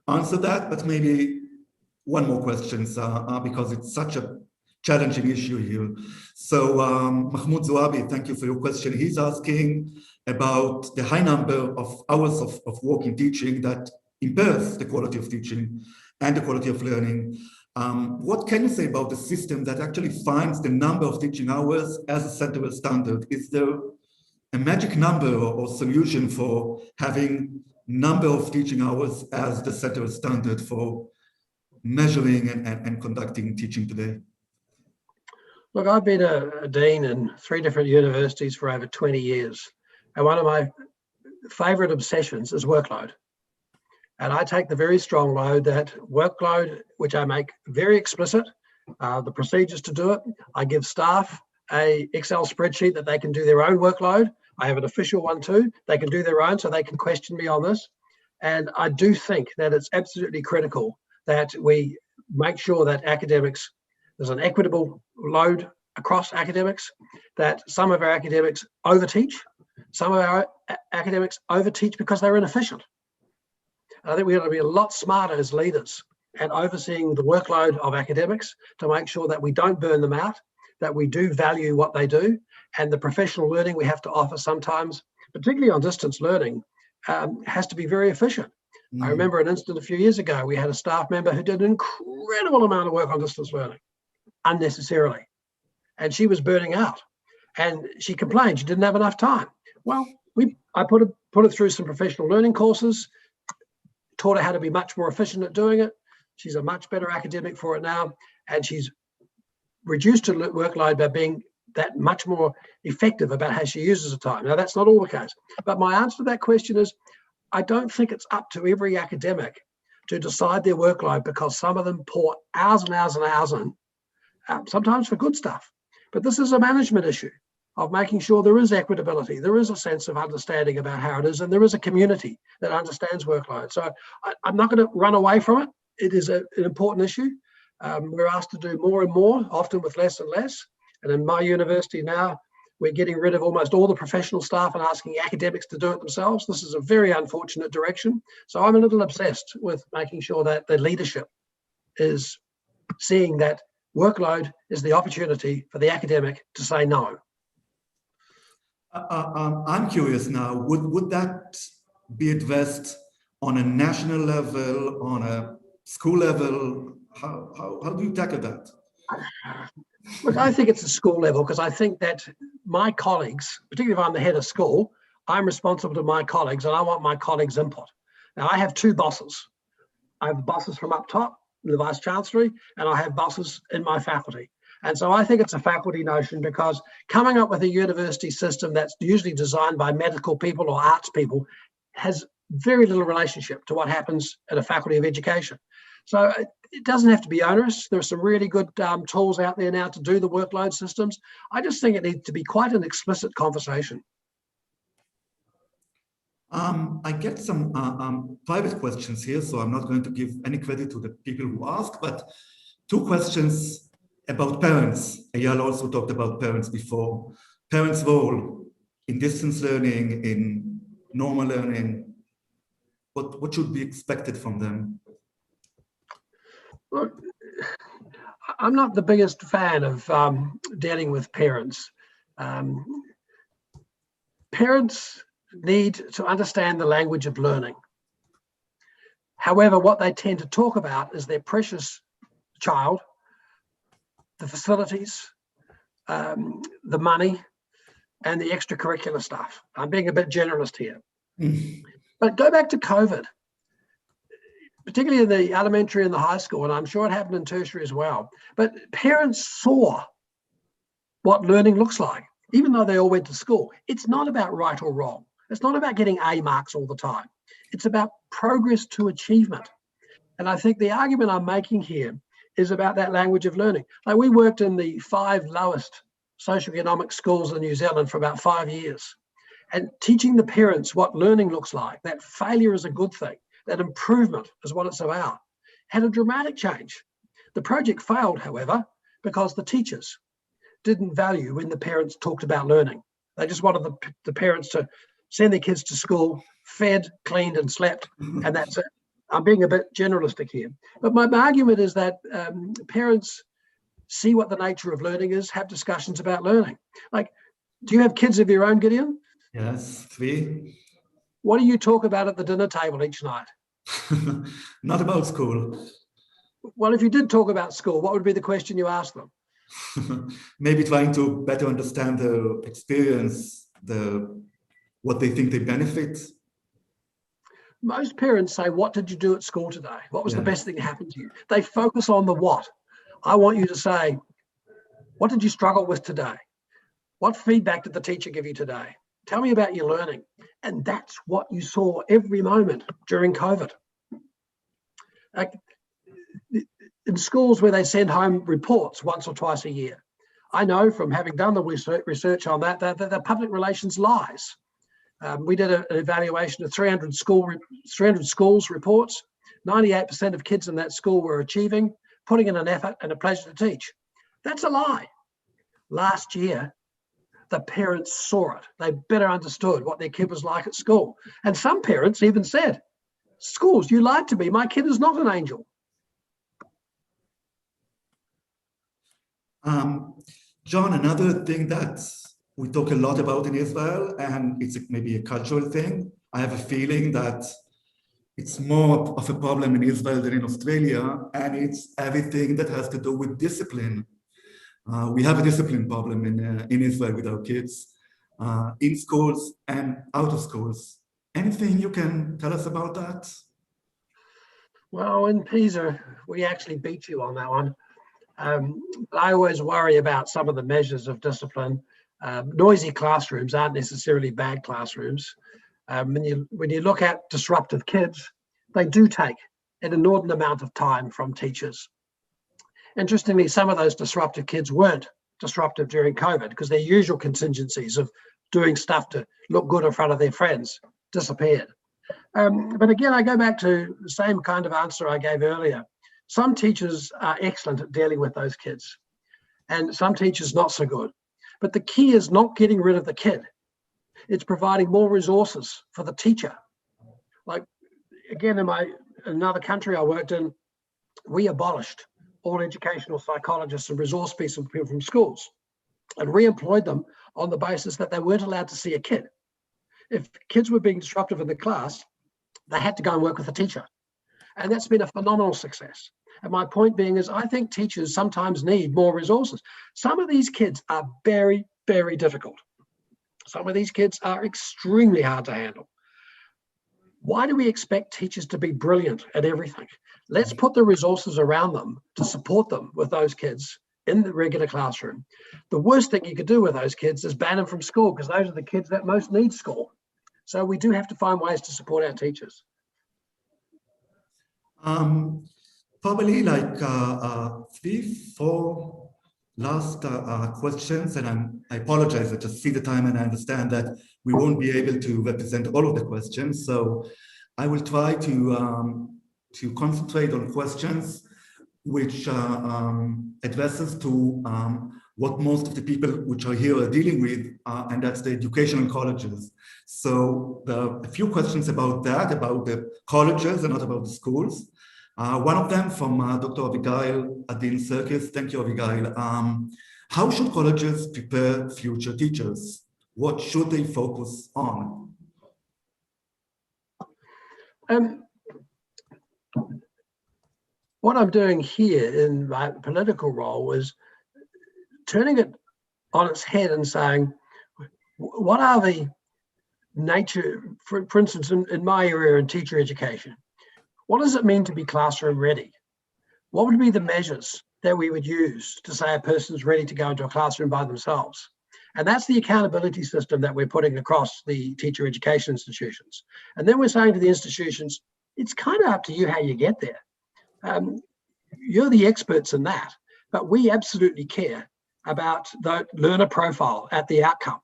answer that, but maybe one more question because it's such a challenging issue here. So Mahmoud Zouabi, thank you for your question. He's asking about the high number of hours of work in teaching that impairs the quality of teaching and the quality of learning. What can you say about the system that actually finds the number of teaching hours as a central standard? Is there a magic number or solution for having number of teaching hours as the central standard for measuring and conducting teaching today? Look, I've been a dean in 3 different universities for over 20 years. And one of my favorite obsessions is workload. And I take the very strong load that workload, which I make very explicit, the procedures to do it. I give staff a Excel spreadsheet that they can do their own workload. I have an official one too. They can do their own, so they can question me on this. And I do think that it's absolutely critical that we make sure that academics, there's an equitable load across academics, that some of our academics overteach, some of our academics overteach because they're inefficient. And I think we ought to be a lot smarter as leaders at overseeing the workload of academics to make sure that we don't burn them out, that we do value what they do, and the professional learning we have to offer sometimes, particularly on distance learning, has to be very efficient. I remember an incident a few years ago, we had a staff member who did an incredible amount of work on distance learning, unnecessarily. And she was burning out. And she complained she didn't have enough time. Well, I put her through some professional learning courses, taught her how to be much more efficient at doing it. She's a much better academic for it now. And she's reduced her workload by being that much more effective about how she uses her time. Now, that's not all the case. But my answer to that question is, I don't think it's up to every academic to decide their workload, because some of them pour hours and hours and hours in, sometimes for good stuff. But this is a management issue of making sure there is equitability, there is a sense of understanding about how it is, and there is a community that understands workload. So I'm not going to run away from it. It is an important issue. We're asked to do more and more, often with less and less. And in my university now, we're getting rid of almost all the professional staff and asking academics to do it themselves. This is a very unfortunate direction. So I'm a little obsessed with making sure that the leadership is seeing that workload is the opportunity for the academic to say no. I'm curious now, would that be addressed on a national level, on a school level? How do you tackle that? Look, I think it's a school level, because I think that my colleagues, particularly if I'm the head of school, I'm responsible to my colleagues and I want my colleagues' input. Now, I have 2 bosses. I have bosses from up top, the Vice Chancellery, and I have bosses in my faculty. And so I think it's a faculty notion, because coming up with a university system that's usually designed by medical people or arts people has very little relationship to what happens at a faculty of education. So it doesn't have to be onerous. There are some really good tools out there now to do the workload systems. I just think it needs to be quite an explicit conversation. I get some private questions here, so I'm not going to give any credit to the people who ask, but 2 questions about parents. Eyal also talked about parents before. Parents' role in distance learning, in normal learning, what should be expected from them? Look, I'm not the biggest fan of dealing with parents. Parents need to understand the language of learning. However, what they tend to talk about is their precious child, the facilities, the money, and the extracurricular stuff. I'm being a bit generalist here. But go back to COVID, particularly in the elementary and the high school, and I'm sure it happened in tertiary as well. But parents saw what learning looks like, even though they all went to school. It's not about right or wrong. It's not about getting A marks all the time. It's about progress to achievement. And I think the argument I'm making here is about that language of learning. Like, we worked in the 5 lowest socioeconomic schools in New Zealand for about 5 years. And teaching the parents what learning looks like, that failure is a good thing, that improvement is what it's about, had a dramatic change. The project failed, however, because the teachers didn't value when the parents talked about learning. They just wanted the parents to send their kids to school, fed, cleaned, and slept, and that's it. I'm being a bit generalistic here. But my argument is that parents see what the nature of learning is, have discussions about learning. Like, do you have kids of your own, Gideon? Yes, 3. What do you talk about at the dinner table each night? Not about school. Well, if you did talk about school, what would be the question you ask them? Maybe trying to better understand the experience, what they think they benefit. Most parents say, what did you do at school today? What was the best thing that happened to you? They focus on the what. I want you to say, what did you struggle with today? What feedback did the teacher give you today? Tell me about your learning. And that's what you saw every moment during COVID. Like, in schools where they send home reports once or twice a year, I know from having done the research on that the public relations lies. We did an evaluation of 300 schools reports. 98% of kids in that school were achieving, putting in an effort, and a pleasure to teach. That's a lie. Last year, the parents saw it. They better understood what their kid was like at school. And some parents even said, schools, you lied to me. My kid is not an angel. John, another thing that we talk a lot about in Israel, and it's maybe a cultural thing. I have a feeling that it's more of a problem in Israel than in Australia, and it's everything that has to do with discipline. We have a discipline problem in Israel with our kids, in schools and out of schools. Anything you can tell us about that? Well, in Pisa, we actually beat you on that one. I always worry about some of the measures of discipline. Noisy classrooms aren't necessarily bad classrooms. When you look at disruptive kids, they do take an inordinate amount of time from teachers. Interestingly, some of those disruptive kids weren't disruptive during COVID because their usual contingencies of doing stuff to look good in front of their friends disappeared. But again, I go back to the same kind of answer I gave earlier. Some teachers are excellent at dealing with those kids, and some teachers not so good. But the key is not getting rid of the kid. It's providing more resources for the teacher. Like, again, in another country I worked in, we abolished all educational psychologists and resource people from schools and re-employed them on the basis that they weren't allowed to see a kid. If kids were being disruptive in the class, they had to go and work with a teacher. And that's been a phenomenal success. And my point being is, I think teachers sometimes need more resources. Some of these kids are very, very difficult. Some of these kids are extremely hard to handle. Why do we expect teachers to be brilliant at everything? Let's put the resources around them to support them with those kids in the regular classroom. The worst thing you could do with those kids is ban them from school, because those are the kids that most need school. So we do have to find ways to support our teachers. Probably like 3-4 last questions, and I apologize, I just see the time and I understand that we won't be able to represent all of the questions. So I will try to concentrate on questions which addresses to what most of the people which are here are dealing with, and that's the educational colleges. So there are a few questions about that, about the colleges and not about the schools. One of them from Dr. Abigail Adin-Serkis. Thank you, Abigail. How should colleges prepare future teachers? What should they focus on? What I'm doing here in my political role is turning it on its head and saying, what are the nature, for instance, in my area in teacher education, what does it mean to be classroom ready? What would be the measures that we would use to say a person's ready to go into a classroom by themselves? And that's the accountability system that we're putting across the teacher education institutions. And then we're saying to the institutions, it's kind of up to you how you get there. You're the experts in that, but we absolutely care about the learner profile at the outcome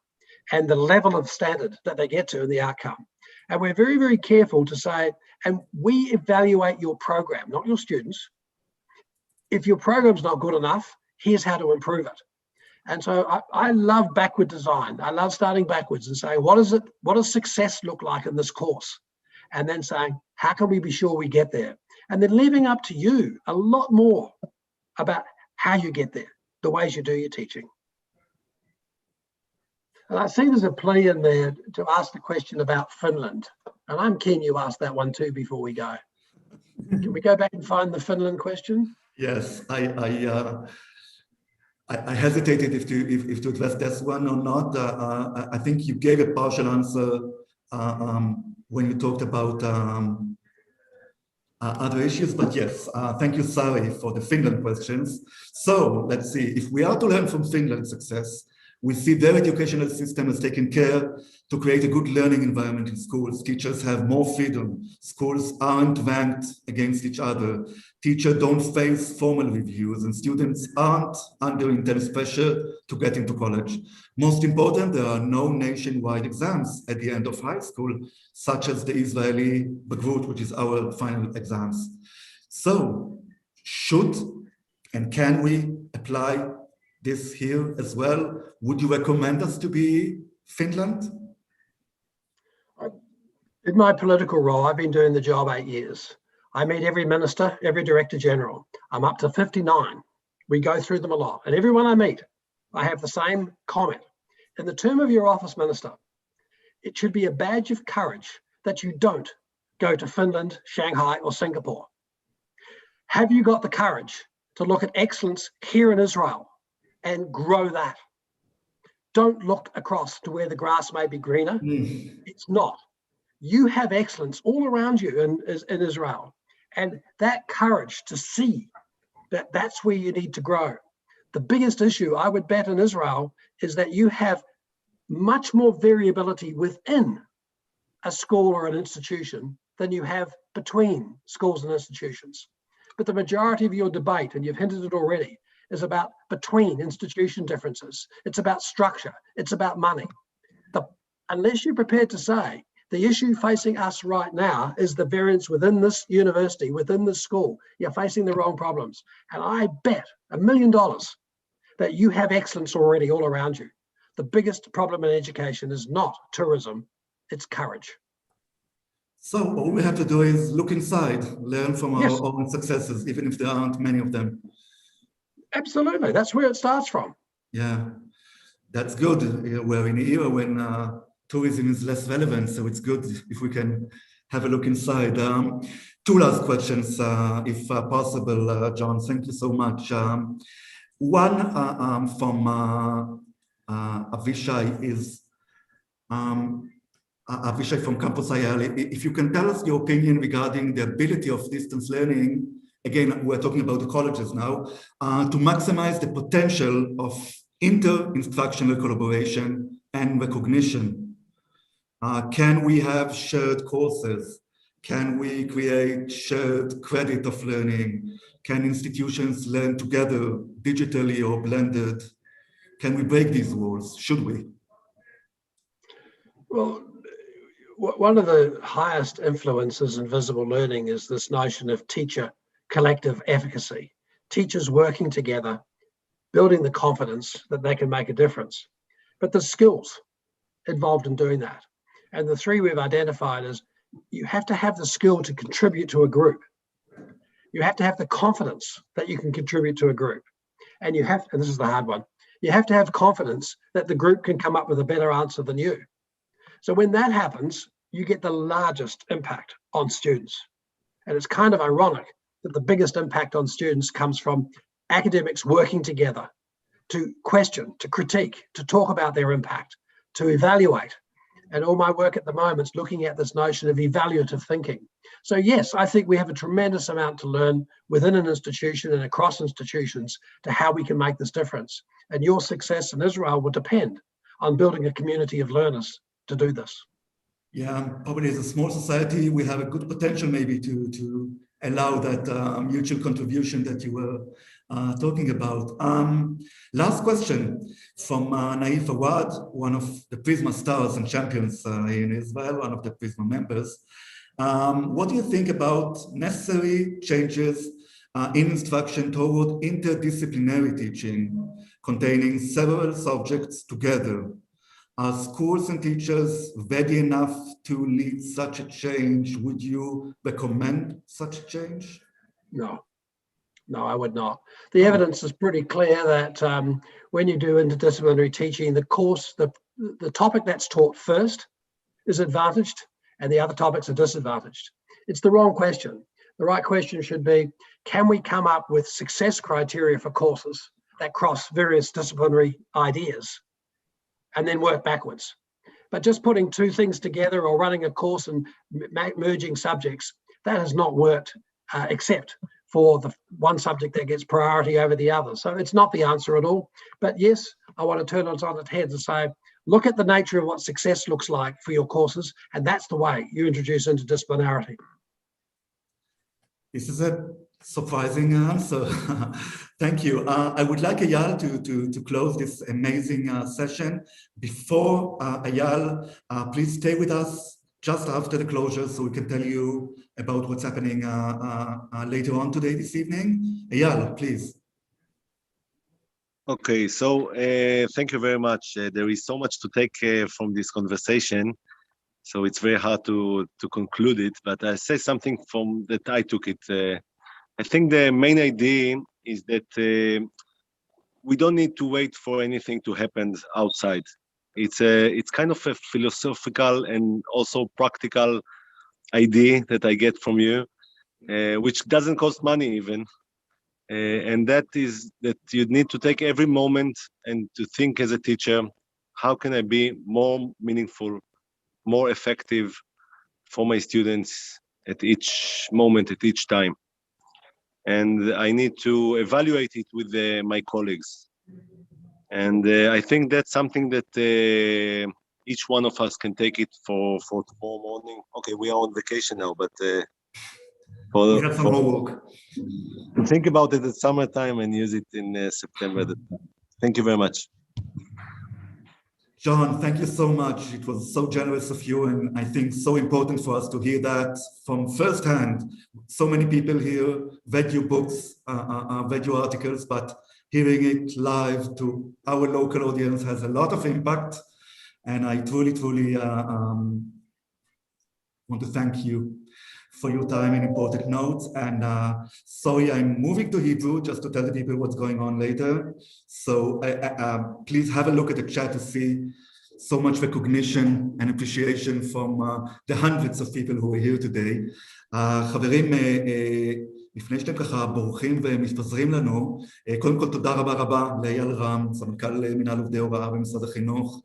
and the level of standard that they get to in the outcome. And we're very, very careful to say, and we evaluate your program, not your students. If your program's not good enough, here's how to improve it. And so I love backward design. I love starting backwards and saying, what does success look like in this course? And then saying, how can we be sure we get there? And then leaving up to you a lot more about how you get there, the ways you do your teaching. And I see there's a plea in there to ask the question about Finland. And I'm keen you ask that one too before we go. Can we go back and find the Finland question? Yes, I hesitated if to address this one or not. I think you gave a partial answer when you talked about other issues, but yes, thank you, Sari, for the Finland questions. So let's see, if we are to learn from Finland's success, we see their educational system has taken care to create a good learning environment in schools. Teachers have more freedom. Schools aren't ranked against each other. Teachers don't face formal reviews, and students aren't under intense pressure to get into college. Most important, there are no nationwide exams at the end of high school, such as the Israeli Bagrut, which is our final exams. So, should and can we apply this here as well? Would you recommend us to be Finland? In my political role, I've been doing the job 8 years. I meet every minister, every director general. I'm up to 59. We go through them a lot. And everyone I meet, I have the same comment. In the term of your office, Minister, it should be a badge of courage that you don't go to Finland, Shanghai, or Singapore. Have you got the courage to look at excellence here in Israel and grow that? Don't look across to where the grass may be greener. It's not. You have excellence all around you in Israel. And that courage to see that that's where you need to grow. The biggest issue I would bet in Israel is that you have much more variability within a school or an institution than you have between schools and institutions. But the majority of your debate, and you've hinted it already, is about between institution differences. It's about structure. It's about money. Unless you're prepared to say, the issue facing us right now is the variance within this university, within this school, you're facing the wrong problems. And I bet $1 million that you have excellence already all around you. The biggest problem in education is not tourism, it's courage. So all we have to do is look inside, learn from our own successes, even if there aren't many of them. Absolutely, that's where it starts from. Yeah, that's good. We're in an era when tourism is less relevant, so it's good if we can have a look inside. Two last questions, if possible, John. Thank you so much. One from Avishai is Avishai from Campus IL. If you can tell us your opinion regarding the ability of distance learning, again, we're talking about the colleges now, to maximize the potential of inter-instructional collaboration and recognition. Can we have shared courses? Can we create shared credit of learning? Can institutions learn together digitally or blended? Can we break these rules? Should we? Well, one of the highest influences in visible learning is this notion of teacher collective efficacy. Teachers working together, building the confidence that they can make a difference. But the skills involved in doing that. And the three we've identified is you have to have the skill to contribute to a group. You have to have the confidence that you can contribute to a group. And you have, and this is the hard one, you have to have confidence that the group can come up with a better answer than you. So when that happens, you get the largest impact on students. And it's kind of ironic that the biggest impact on students comes from academics working together to question, to critique, to talk about their impact, to evaluate. And all my work at the moment is looking at this notion of evaluative thinking. So yes, I think we have a tremendous amount to learn within an institution and across institutions to how we can make this difference. And your success in Israel will depend on building a community of learners to do this. Yeah, probably as a small society, we have a good potential maybe to allow that mutual contribution that you were talking about. Last question from Naif Awad, one of the Prizma stars and champions in Israel, one of the Prizma members. What do you think about necessary changes in instruction toward interdisciplinary teaching, containing several subjects together? Are schools and teachers ready enough to lead such a change? Would you recommend such a change? No, I would not. The evidence is pretty clear that when you do interdisciplinary teaching, the topic that's taught first is advantaged and the other topics are disadvantaged. It's the wrong question. The right question should be, can we come up with success criteria for courses that cross various disciplinary ideas and then work backwards? But just putting two things together or running a course and merging subjects, that has not worked except for the one subject that gets priority over the other. So it's not the answer at all. But yes, I want to turn it on its head and say, look at the nature of what success looks like for your courses, and that's the way you introduce interdisciplinarity. This is a surprising answer. Thank you. I would like Eyal to close this amazing session. Before Eyal, please stay with us just after the closure so we can tell you about what's happening later on today, this evening. Eyal, please. Okay, so thank you very much. There is so much to take from this conversation, so it's very hard to conclude it, but I'll say something from that I took it. I think the main idea is that we don't need to wait for anything to happen outside. It's kind of a philosophical and also practical idea that I get from you, which doesn't cost money even. And that is that you need to take every moment and to think as a teacher, how can I be more meaningful, more effective for my students at each moment, at each time. And I need to evaluate it with my colleagues. And I think that's something that each one of us can take it for tomorrow morning. Okay, we are on vacation now, but we have some homework. Think about it at summertime and use it in September. Thank you very much. John, thank you so much. It was so generous of you, and I think so important for us to hear that from firsthand. So many people here read your books, read your articles, but hearing it live to our local audience has a lot of impact. And I truly want to thank you for your time and important notes. And sorry, I'm moving to Hebrew just to tell the people what's going on later. So please have a look at the chat to see so much recognition and appreciation from the hundreds of people who are here today. חברים, לפני שאתם ככה בורחים ומתפזרים לנו, קודם כל תודה רבה רבה לאייל רם, סמנכ"ל מנהל עובדי הוראה במשרד החינוך,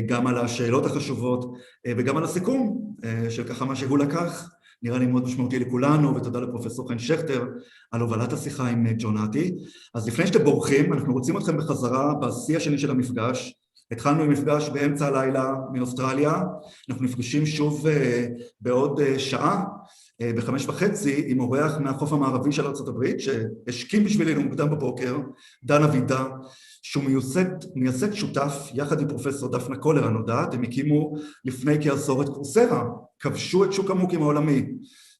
גם על השאלות החשובות וגם על הסיכום של ככה מה שהוא לקח. נראה לי מאוד משמעותי לכולנו, ותודה לפרופסור חן שכטר על הובלת השיחה עם ג'ון האטי. אז לפני שאתם בורחים, אנחנו רוצים אתכם בחזרה בשיא השני של המפגש. התחלנו עם מפגש באמצע הלילה מאוסטרליה, אנחנו נפגשים שוב בעוד שעה, ב5:30, עם אורח מהחוף המערבי של ארצות הברית, שהשכים בשבילנו מוקדם בבוקר, דן אבידה, שהוא מייסד שותף, יחד עם פרופסור דפנה קולר הנודעת, הם הקימו לפני כעשור את קורסרה, כבשו את שוק המוקים העולמי,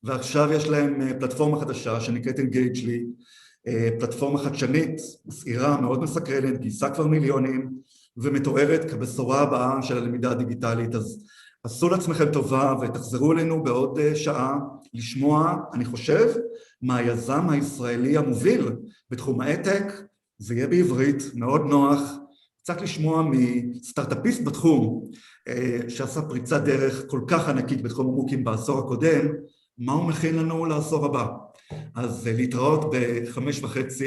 ועכשיו יש להם פלטפורמה חדשה שנקראת Engagely, פלטפורמה חדשנית, מסעירה, מאוד מסקרנת, גייסה כבר מיליונים, ומתוארת כבשורה הבאה של הלמידה הדיגיטלית. אז עשו לעצמכם טובה ותחזרו אלינו בעוד שעה לשמוע, אני חושב, מהיזם הישראלי המוביל בתחום ההייטק. זה יהיה בעברית, מאוד נוח, קצת לשמוע מסטארט-אפיסט בתחום, שעשה פריצת דרך כל כך ענקית בתחום המוקים בעשור הקודם, מה הוא מכין לנו לעשור הבא. אז להתראות ב5:30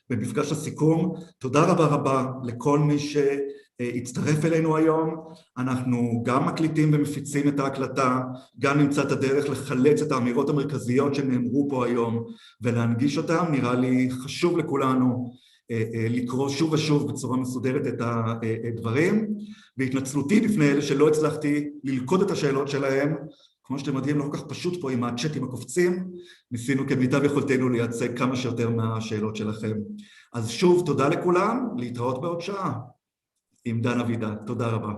במפגש הסיכום. תודה רבה רבה לכל מי שהצטרף אלינו היום. אנחנו גם מקליטים ומפיצים את ההקלטה, גם נמצא את הדרך לחלץ את האמירות המרכזיות שנאמרו פה היום ולהנגיש אותם. נראה לי חשוב לכולנו לקרוא שוב ושוב בצורה מסודרת את הדברים, והתנצלותי בפני אלה שלא הצלחתי ללכוד את השאלות שלהם, כמו שאתם יודעים, לא כל כך פשוט פה עם הצ'אטים הקופצים, ניסינו כמיטב יכולתנו לייצג כמה שיותר מהשאלות שלכם. אז שוב, תודה לכולם, להתראות בעוד שעה עם דן אבידה, תודה רבה.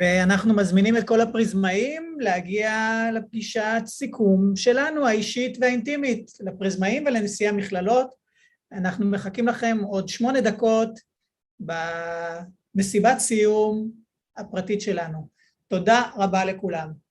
ואנחנו מזמינים את כל הפריזמאים להגיע לפגישת סיכום שלנו, האישית והאינטימית, לפריזמאים ולנשיאי המכללות. אנחנו מחכים לכם עוד 8 דקות במסיבת סיום הפרטית שלנו. תודה רבה לכולם.